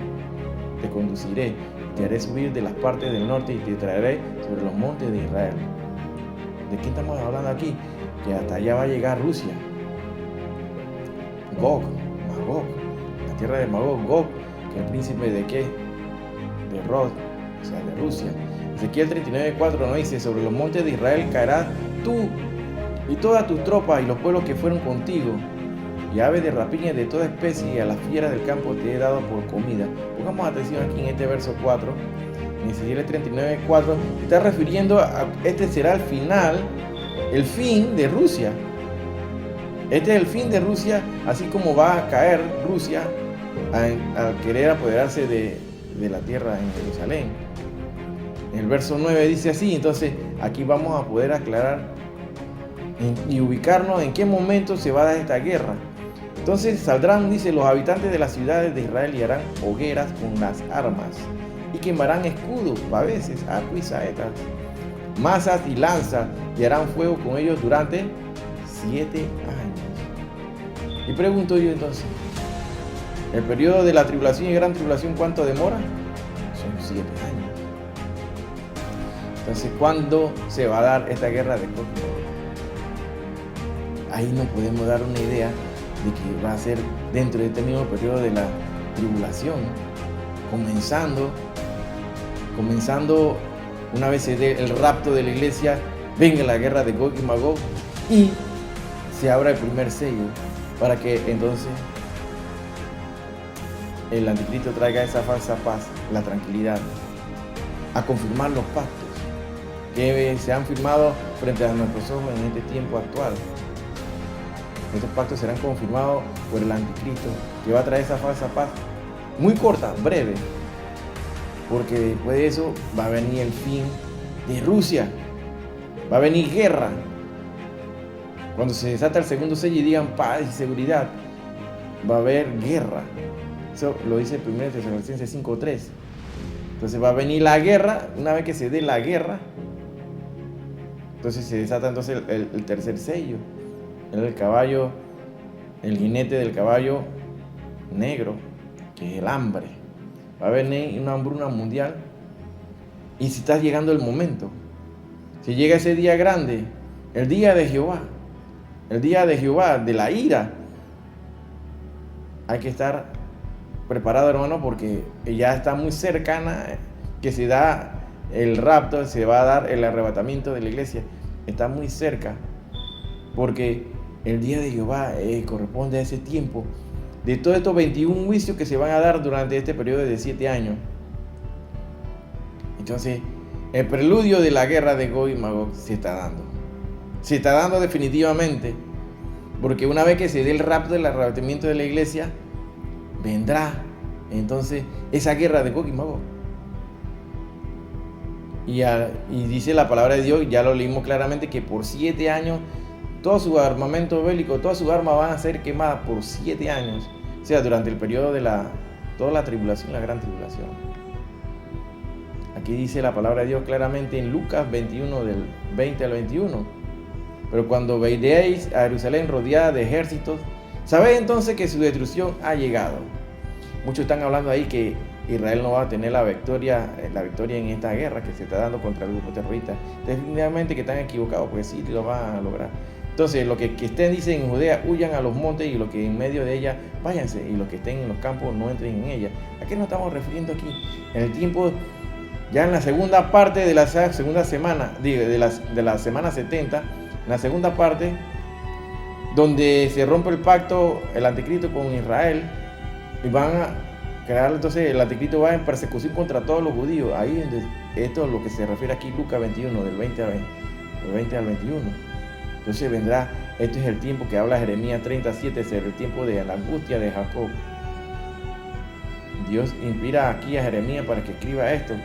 te conduciré, te haré subir de las partes del norte y te traeré sobre los montes de Israel. ¿De qué estamos hablando aquí? Que hasta allá va a llegar Rusia. Gog, Magog, la tierra de Magog, Gog, que es el príncipe de qué? De Rod, o sea, de Rusia. Ezequiel 39:4 nos dice: sobre los montes de Israel caerás tú y todas tus tropas y los pueblos que fueron contigo, y aves de rapiña de toda especie, y a las fieras del campo te he dado por comida. Pongamos atención aquí en este verso 4. En Ezequiel 39:4 se está refiriendo a este será el fin de Rusia. Este es el fin de Rusia, así como va a caer Rusia al querer apoderarse de la tierra en Jerusalén. En el verso 9 dice así. Entonces aquí vamos a poder aclarar y ubicarnos en qué momento se va a dar esta guerra. Entonces saldrán, dice, los habitantes de las ciudades de Israel y harán hogueras con las armas y quemarán escudos, paveses, arco y saetas, masas y lanzas, y harán fuego con ellos durante 7 años. Y pregunto yo entonces, ¿el periodo de la tribulación y gran tribulación cuánto demora? Son 7 años. Entonces, ¿cuándo se va a dar esta guerra de Gog y Magog? Ahí nos podemos dar una idea de que va a ser dentro de este mismo periodo de la tribulación, comenzando una vez se dé el rapto de la iglesia, venga la guerra de Gog y Magog y se abra el primer sello para que entonces el anticristo traiga esa falsa paz, la tranquilidad, a confirmar los pactos que se han firmado frente a nuestros ojos en este tiempo actual. Estos pactos serán confirmados por el anticristo, que va a traer esa falsa paz muy corta, breve, porque después de eso va a venir el fin de Rusia, va a venir guerra. Cuando se desata el segundo sello y digan paz y seguridad, va a haber guerra. Eso lo dice 1 Tesalonicenses 5:3. Entonces va a venir la guerra. Una vez que se dé la guerra, entonces se desata entonces el tercer sello. El caballo, el jinete del caballo negro, que es el hambre. Va a venir una hambruna mundial. Y si está llegando el momento, si llega ese día grande, el día de Jehová, de la ira, hay que estar preparado, hermano, porque ya está muy cercana que se da el rapto, se va a dar el arrebatamiento de la iglesia. Está muy cerca, porque el día de Jehová corresponde a ese tiempo de todos estos 21 juicios que se van a dar durante este periodo de 7 años. Entonces, el preludio de la guerra de Gog y Magog se está dando. Se está dando definitivamente, porque una vez que se dé el rapto, el arrebatamiento de la iglesia, vendrá entonces esa guerra de Gog y Magog. Y dice la palabra de Dios, ya lo leímos claramente, que por 7 años todo su armamento bélico, todas sus armas van a ser quemadas por 7 años. O sea, durante el periodo de toda la tribulación, la gran tribulación. Aquí dice la palabra de Dios claramente en Lucas 21, del 20 al 21. Pero cuando veréis a Jerusalén rodeada de ejércitos, sabéis entonces que su destrucción ha llegado. Muchos están hablando ahí que Israel no va a tener la victoria en esta guerra que se está dando contra el grupo terrorista. Definitivamente que están equivocados, porque sí lo van a lograr. Entonces, los que estén, dicen en Judea, huyan a los montes, y los que en medio de ella, váyanse, y los que estén en los campos, no entren en ella. ¿A qué nos estamos refiriendo aquí? En el tiempo, ya en la segunda parte de la segunda semana, de la semana 70, en la segunda parte, donde se rompe el pacto, el anticristo con Israel, y van a crear, entonces el anticristo va en persecución contra todos los judíos. Ahí esto es lo que se refiere aquí Lucas 21, del 20 al 21. Entonces vendrá, este es el tiempo que habla Jeremías 37, es el tiempo de la angustia de Jacob. Dios inspira aquí a Jeremías para que escriba esto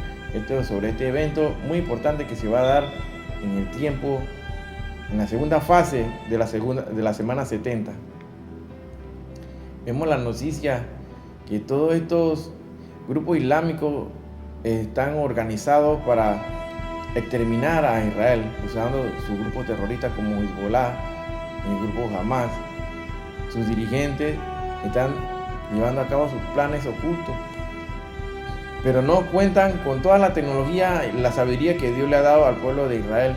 sobre este evento muy importante que se va a dar en el tiempo, en la segunda fase de la semana 70. Vemos la noticia que todos estos grupos islámicos están organizados para exterminar a Israel, usando su grupo terrorista como Hezbollah, el grupo Hamas. Sus dirigentes están llevando a cabo sus planes ocultos, pero no cuentan con toda la tecnología y la sabiduría que Dios le ha dado al pueblo de Israel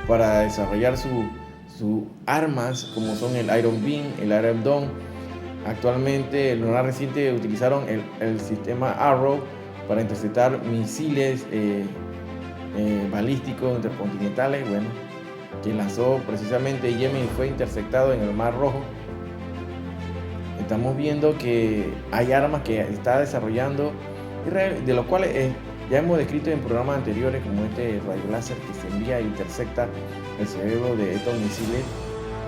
para desarrollar sus armas, como son el Iron Beam, el Iron Dome. Actualmente, en lo más reciente, utilizaron el sistema Arrow para interceptar misiles balísticos intercontinentales, que lanzó precisamente Yemen y fue interceptado en el Mar Rojo. Estamos viendo que hay armas que está desarrollando Israel, de los cuales ya hemos descrito en programas anteriores, como este rayo láser que se envía e intercepta el cerebro de estos misiles,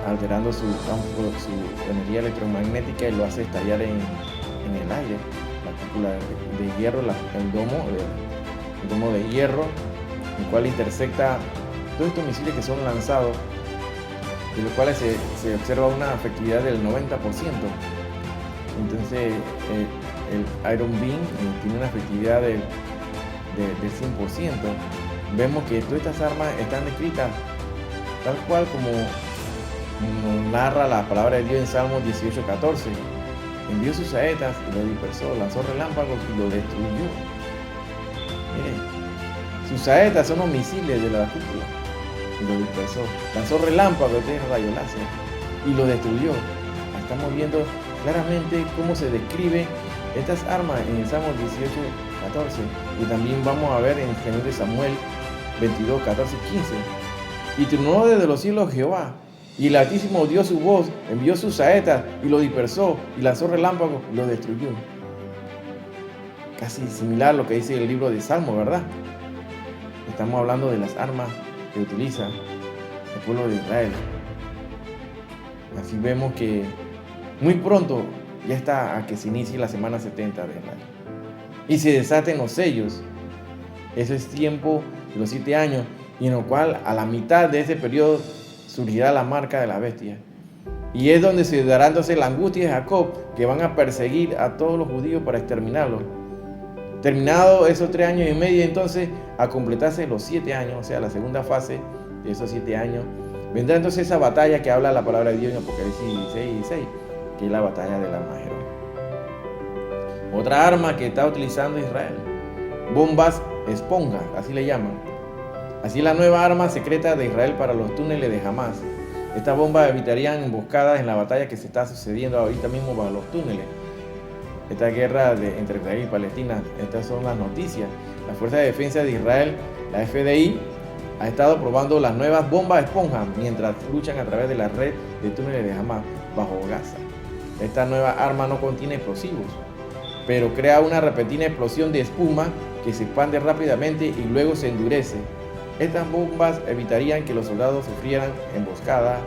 alterando su campo, su energía electromagnética, y lo hace estallar en el aire. La cúpula de hierro, el domo de hierro, el cual intercepta todos estos misiles que son lanzados, de los cuales se observa una efectividad del 90%. Entonces el Iron Beam tiene una efectividad del 100%. Vemos que todas estas armas están descritas tal cual como narra la palabra de Dios en Salmos 18:14. Envió sus saetas y lo dispersó, lanzó relámpagos y lo destruyó. Miren, sus saetas son los misiles de la cúpula y lo dispersó. Lanzó relámpagos de rayo láser y lo destruyó. Estamos viendo claramente cómo se describe estas armas en el Salmo 18:14, y también vamos a ver en el 2 de Samuel 22:14 y 15. Y tronó desde los cielos Jehová, y el Altísimo dio su voz, envió sus saetas y lo dispersó, y lanzó relámpagos y lo destruyó. Casi similar a lo que dice el libro de Salmo, ¿verdad? Estamos hablando de las armas que utiliza el pueblo de Israel. Así vemos que muy pronto ya está a que se inicie la semana 70 de Israel y se desaten los sellos. Ese es tiempo de los 7 años, y en lo cual a la mitad de ese periodo surgirá la marca de la bestia, y es donde se dará entonces la angustia de Jacob, que van a perseguir a todos los judíos para exterminarlos. Terminado esos 3 años y medio, entonces a completarse los 7 años, o sea, la segunda fase de esos 7 años, vendrá entonces esa batalla que habla la palabra de Dios en Apocalipsis 16:16, que es la batalla del Armagedón. Otra arma que está utilizando Israel, bombas esponja, así le llaman. Así es la nueva arma secreta de Israel para los túneles de Hamas. Estas bombas evitarían emboscadas en la batalla que se está sucediendo ahorita mismo bajo los túneles. Esta guerra entre Israel y Palestina, estas son las noticias. La Fuerza de Defensa de Israel, la FDI, ha estado probando las nuevas bombas esponja mientras luchan a través de la red de túneles de Hamas bajo Gaza. Esta nueva arma no contiene explosivos, pero crea una repentina explosión de espuma que se expande rápidamente y luego se endurece. Estas bombas evitarían que los soldados sufrieran emboscadas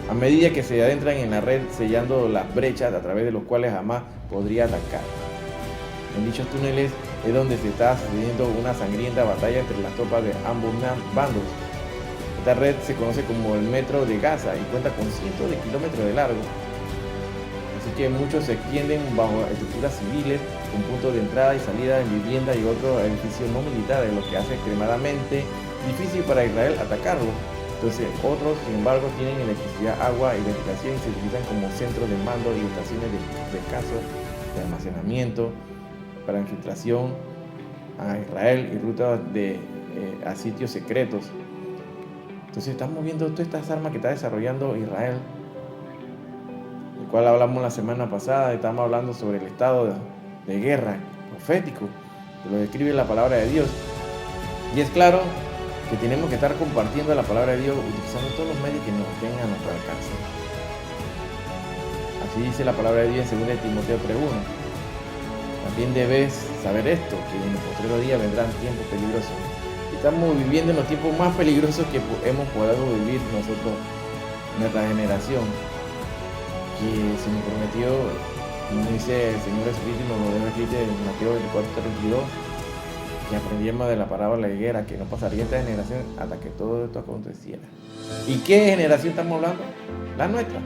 a medida que se adentran en la red, sellando las brechas a través de las cuales Hamas podría atacar. En dichos túneles es donde se está sucediendo una sangrienta batalla entre las tropas de ambos bandos. Esta red se conoce como el Metro de Gaza y cuenta con cientos de kilómetros de largo. Así que muchos se extienden bajo estructuras civiles, con puntos de entrada y salida en vivienda y otros edificios no militares, lo que hace extremadamente difícil para Israel atacarlo. Entonces otros, sin embargo, tienen electricidad, agua y ventilación y se utilizan como centros de mando y estaciones de descanso, de almacenamiento, para infiltración a Israel y rutas a sitios secretos. Entonces estamos viendo todas estas armas que está desarrollando Israel, del cual hablamos la semana pasada. Estamos hablando sobre el estado de guerra profético, que lo describe la palabra de Dios. Y es claro que tenemos que estar compartiendo la palabra de Dios utilizando todos los medios que nos tengan a nuestro alcance. Así dice la palabra de Dios en 2 Timoteo 3:1. También debes saber esto, que en el postrero día vendrán tiempos peligrosos. Estamos viviendo en los tiempos más peligrosos que hemos podido vivir nosotros, nuestra generación, que se nos prometió, como dice el Señor Jesucristo, nos lo deja escrito en Mateo 24:32, que aprendíamos de la parábola de la higuera, que no pasaría esta generación hasta que todo esto aconteciera. ¿Y qué generación estamos hablando? La nuestra.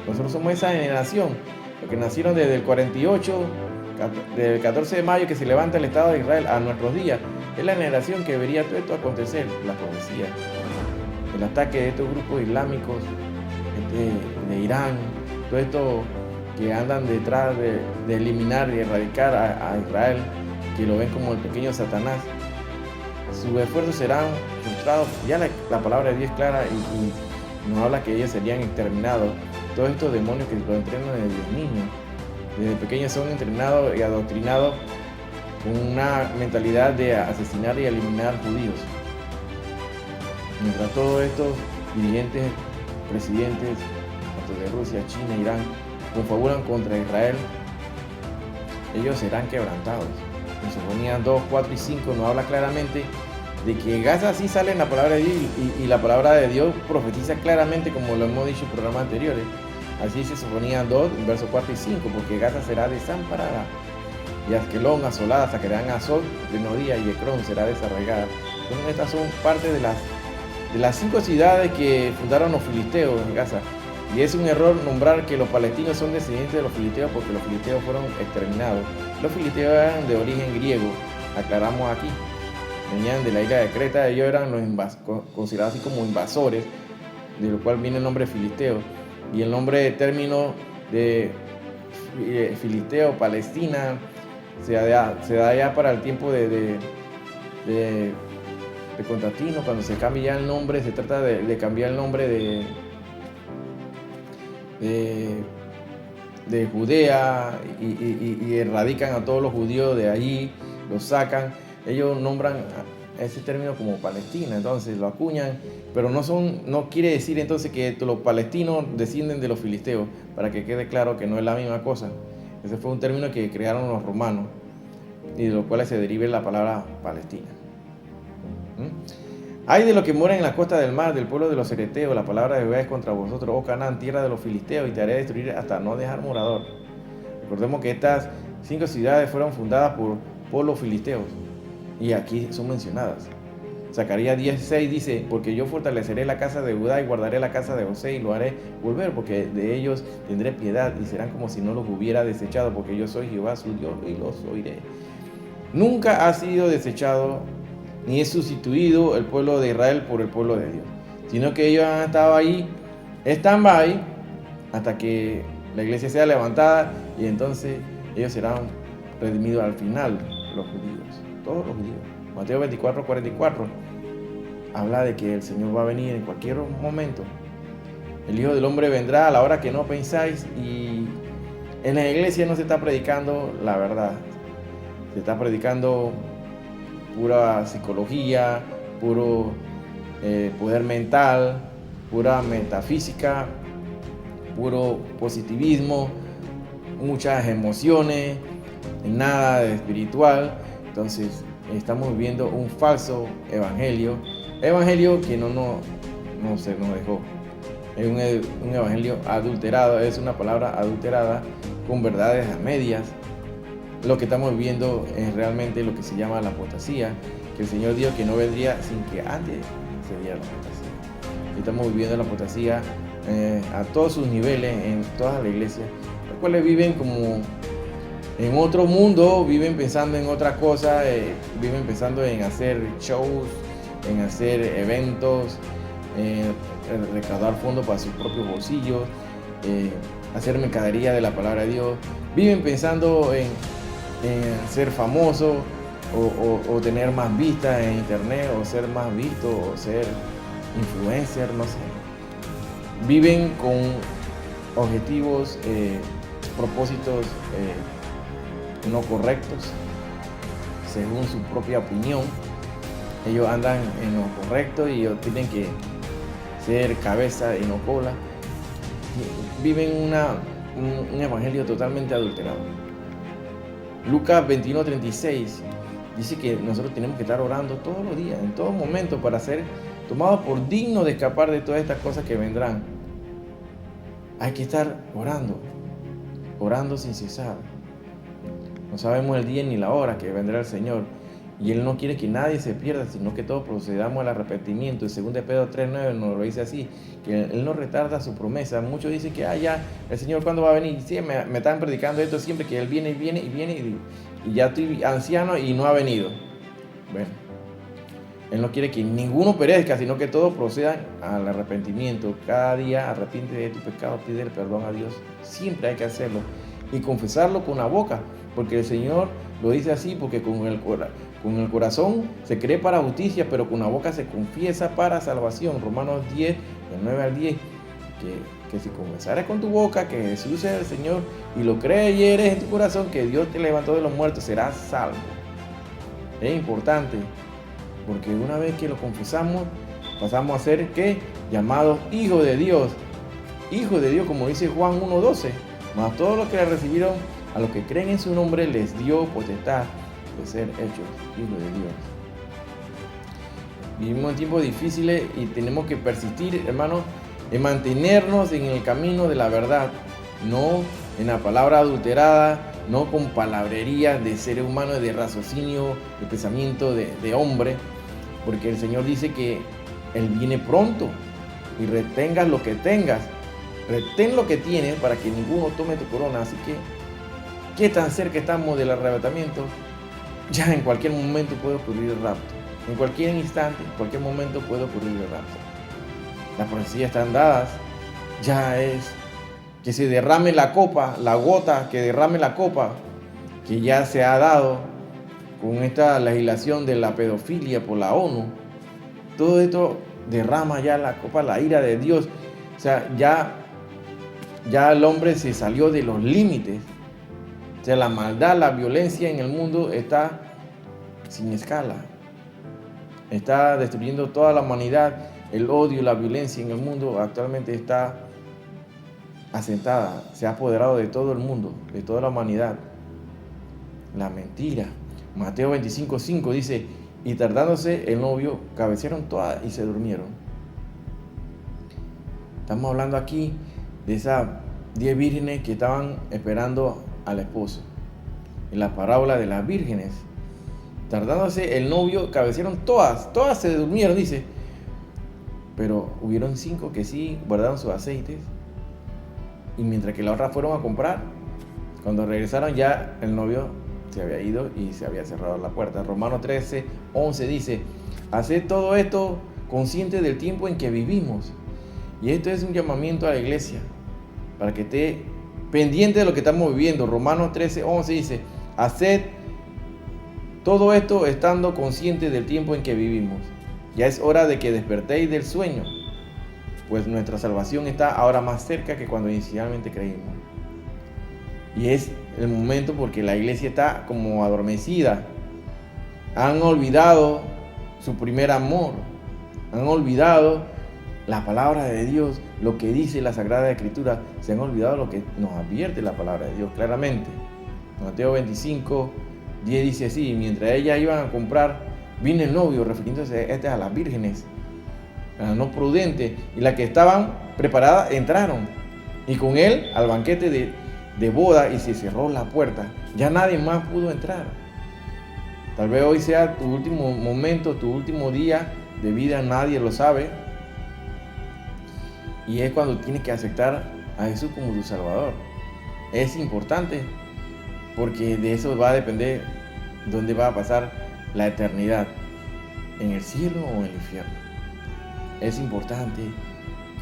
Nosotros somos esa generación, los que nacieron desde el 48, del 14 de mayo que se levanta el Estado de Israel a nuestros días. Es la generación que vería todo esto acontecer, la profecía, el ataque de estos grupos islámicos de Irán, todo esto que andan detrás de eliminar y erradicar a Israel, que lo ven como el pequeño Satanás. Sus esfuerzos serán frustrados. Ya la palabra de Dios es clara y nos habla que ellos serían exterminados. Todos estos demonios que los entrenan desde niños, desde pequeños, son entrenados y adoctrinados con una mentalidad de asesinar y eliminar judíos. Mientras todos estos dirigentes, presidentes, tanto de Rusia, China, Irán, confabulan contra Israel, ellos serán quebrantados. En Sofonías 2, 4 y 5 nos habla claramente de que Gaza sí sale en la palabra de Dios y la palabra de Dios profetiza claramente, como lo hemos dicho en programas anteriores. Así dice Sofonías 2, versos 4 y 5, porque Gaza será desamparada y Askelón asolada, sacarán a Azor de Nodía y Ecrón será desarraigada. Entonces, estas son parte de las 5 ciudades que fundaron los filisteos en Gaza. Y es un error nombrar que los palestinos son descendientes de los filisteos, porque los filisteos fueron exterminados. Los filisteos eran de origen griego, aclaramos aquí. Venían de la isla de Creta, ellos eran los considerados así como invasores, de lo cual viene el nombre filisteo. Y el nombre de término de filisteo, Palestina, se da ya para el tiempo de Constantino, cuando se cambia ya el nombre, se trata de cambiar el nombre de Judea y erradican a todos los judíos de allí, los sacan. Ellos nombran ese término como Palestina, entonces lo acuñan, pero no quiere decir entonces que los palestinos descienden de los filisteos, para que quede claro que no es la misma cosa. Ese fue un término que crearon los romanos y de los cuales se deriva la palabra Palestina. Hay de los que moran en la costa del mar, del pueblo de los cereteos, la palabra de Jehová es contra vosotros, oh Canaán, tierra de los filisteos, y te haré destruir hasta no dejar morador. Recordemos que estas 5 ciudades fueron fundadas por los filisteos, y aquí son mencionadas. Zacarías 10:6 dice, porque yo fortaleceré la casa de Judá y guardaré la casa de José y lo haré volver, porque de ellos tendré piedad y serán como si no los hubiera desechado, porque yo soy Jehová su Dios y los oiré. Nunca ha sido desechado ni es sustituido el pueblo de Israel por el pueblo de Dios, sino que ellos han estado ahí, stand-by, hasta que la iglesia sea levantada, y entonces ellos serán redimidos al final, los judíos, todos los judíos. Mateo 24:44 habla de que el Señor va a venir en cualquier momento. El Hijo del Hombre vendrá a la hora que no pensáis, y en la iglesia no se está predicando la verdad, se está predicando pura psicología, puro poder mental, pura metafísica, puro positivismo, muchas emociones, nada de espiritual. Entonces estamos viviendo un falso evangelio que no se nos dejó. Es un evangelio adulterado, es una palabra adulterada con verdades a medias. lo que estamos viviendo es realmente lo que se llama la apostasía, que el Señor dijo que no vendría sin que antes se diera la apostasía. Estamos viviendo la apostasía a todos sus niveles, en todas las iglesias, los cuales viven como en otro mundo, viven pensando en otra cosa, viven pensando en hacer shows, en hacer eventos, recaudar fondos para sus propios bolsillos, hacer mercadería de la palabra de Dios. Viven pensando en ser famoso o tener más vistas en internet, o ser más visto, o ser influencer, no sé. Viven con objetivos, propósitos no correctos, según su propia opinión. Ellos andan en lo correcto y ellos tienen que ser cabeza y no cola. Viven un evangelio totalmente adulterado. Lucas 21:36 dice que nosotros tenemos que estar orando todos los días, en todo momento, para ser tomados por dignos de escapar de todas estas cosas que vendrán. Hay que estar orando sin cesar. No sabemos el día ni la hora que vendrá el Señor, y Él no quiere que nadie se pierda, sino que todos procedamos al arrepentimiento. Y 2 Pedro 3:9 nos lo dice así, que Él no retarda su promesa. Muchos dicen que ya, el Señor ¿cuándo va a venir? Sí, me están predicando esto siempre, que Él viene y ya estoy anciano y no ha venido. Bueno, Él no quiere que ninguno perezca, sino que todos procedan al arrepentimiento. Cada día arrepiente de tu pecado, pide el perdón a Dios. Siempre hay que hacerlo y confesarlo con la boca, porque el Señor lo dice así, porque con el corazón se cree para justicia, pero con la boca se confiesa para salvación. Romanos 10, del 9 al 10, que si confesares con tu boca que Jesús es el Señor y lo creyeres en tu corazón que Dios te levantó de los muertos, serás salvo. Es importante, porque una vez que lo confesamos, pasamos a ser ¿qué? Llamados hijos de Dios. Hijos de Dios, como dice Juan 1:12. Mas todos los que le recibieron, a los que creen en su nombre, les dio potestad de ser hechos hijos de Dios. Vivimos en tiempos difíciles y tenemos que persistir, hermanos, en mantenernos en el camino de la verdad, no en la palabra adulterada, no con palabrerías de seres humanos, de raciocinio, de pensamiento de hombre, porque el Señor dice que Él viene pronto y retengas lo que tengas, retén lo que tienes para que ninguno tome tu corona. Así que, ¿qué tan cerca estamos del arrebatamiento? Ya en cualquier momento puede ocurrir el rapto. En cualquier instante, en cualquier momento puede ocurrir el rapto. Las profecías están dadas. Ya es que se derrame la copa, la gota que derrame la copa, que ya se ha dado con esta legislación de la pedofilia por la ONU. Todo esto derrama ya la copa, la ira de Dios. O sea, ya el hombre se salió de los límites. O sea, la maldad, la violencia en el mundo está sin escala. Está destruyendo toda la humanidad. El odio, la violencia en el mundo actualmente está asentada. Se ha apoderado de todo el mundo, de toda la humanidad. La mentira. Mateo 25:5 dice, y tardándose el novio, cabecearon todas y se durmieron. Estamos hablando aquí de esas 10 vírgenes que estaban esperando al esposo. En la parábola de las vírgenes, tardándose el novio, cabecearon todas se durmieron, dice. Pero hubieron 5 que sí guardaron sus aceites, y mientras que las otras fueron a comprar, cuando regresaron ya el novio se había ido y se había cerrado la puerta. Romanos 13:11 dice, haced todo esto consciente del tiempo en que vivimos. Y esto es un llamamiento a la iglesia, para que esté pendiente de lo que estamos viviendo. Romanos 13:11 dice, haced todo esto estando consciente del tiempo en que vivimos. Ya es hora de que despertéis del sueño, pues nuestra salvación está ahora más cerca que cuando inicialmente creímos. Y es el momento porque la iglesia está como adormecida. Han olvidado su primer amor. Han olvidado la palabra de Dios, lo que dice la Sagrada Escritura. Se han olvidado lo que nos advierte la palabra de Dios claramente. Mateo 25:10 dice así, mientras ellas iban a comprar, vino el novio, refiriéndose a las vírgenes, a las no prudentes, y las que estaban preparadas entraron, y con él al banquete de boda y se cerró la puerta. Ya nadie más pudo entrar. Tal vez hoy sea tu último momento, tu último día de vida, nadie lo sabe. Y es cuando tienes que aceptar a Jesús como tu Salvador. Es importante porque de eso va a depender dónde va a pasar la eternidad, en el cielo o en el infierno. Es importante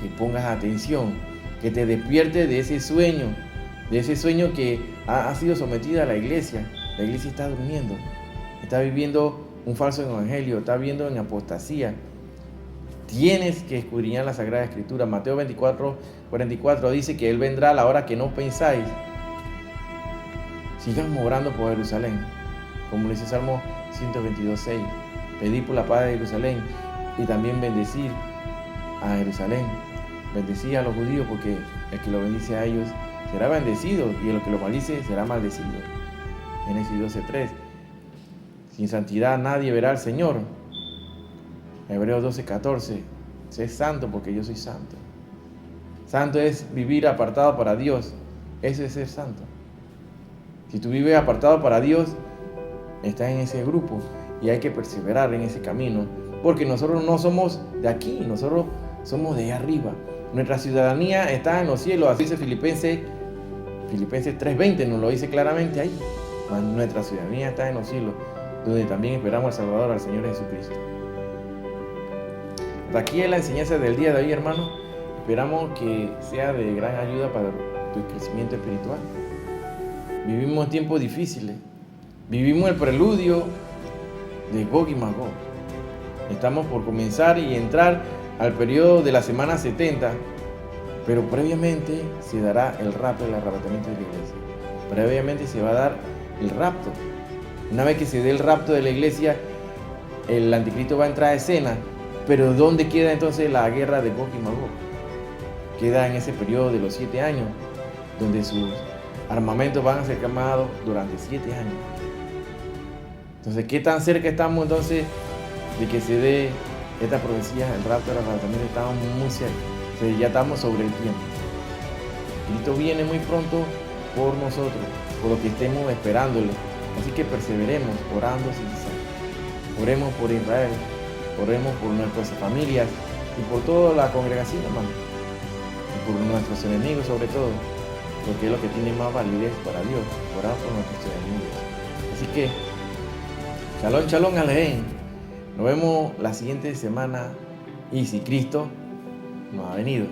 que pongas atención, que te despiertes de ese sueño que ha sido sometida a la iglesia. La iglesia está durmiendo, está viviendo un falso evangelio, está viviendo en apostasía. Tienes que escudriñar la Sagrada Escritura. Mateo 24:44 dice que Él vendrá a la hora que no pensáis. Sigamos orando por Jerusalén, como dice Salmo 122:6. Pedir por la paz de Jerusalén y también bendecir a Jerusalén. Bendecir a los judíos, porque el que lo bendice a ellos será bendecido y el que lo maldice será maldecido. Génesis 12:3. Sin santidad nadie verá al Señor. Hebreos 12:14. Sé santo porque yo soy santo. Santo es vivir apartado para Dios. Eso es ser santo. Si tú vives apartado para Dios, estás en ese grupo y hay que perseverar en ese camino, porque nosotros no somos de aquí, nosotros somos de allá arriba. Nuestra ciudadanía está en los cielos, así dice Filipenses 3:20, nos lo dice claramente ahí. Nuestra ciudadanía está en los cielos, donde también esperamos al Salvador, al Señor Jesucristo. Hasta aquí es la enseñanza del día de hoy, hermano. Esperamos que sea de gran ayuda para tu crecimiento espiritual. Vivimos tiempos difíciles. Vivimos el preludio de Gog y Magog. Estamos por comenzar y entrar al periodo de la semana 70, pero previamente se dará el rapto, el arrebatamiento de la iglesia. Previamente se va a dar el rapto. Una vez que se dé el rapto de la iglesia, el anticristo va a entrar a escena. Pero ¿dónde queda entonces la guerra de Gog y Magog? Queda en ese periodo de los 7 años, donde sus armamentos van a ser quemados durante 7 años. Entonces, ¿qué tan cerca estamos entonces de que se dé esta profecía, el rapto del arrebatamiento? Estamos muy cerca. O sea, ya estamos sobre el tiempo. Cristo viene muy pronto por nosotros, por lo que estemos esperándole. Así que perseveremos orando sin cesar. Oremos por Israel, oremos por nuestras familias y por toda la congregación, hermano. Y por nuestros enemigos sobre todo, porque es lo que tiene más validez para Dios, orar por nuestros enemigos. Así que, shalom, shalom, aleén. Nos vemos la siguiente semana y si Cristo no ha venido.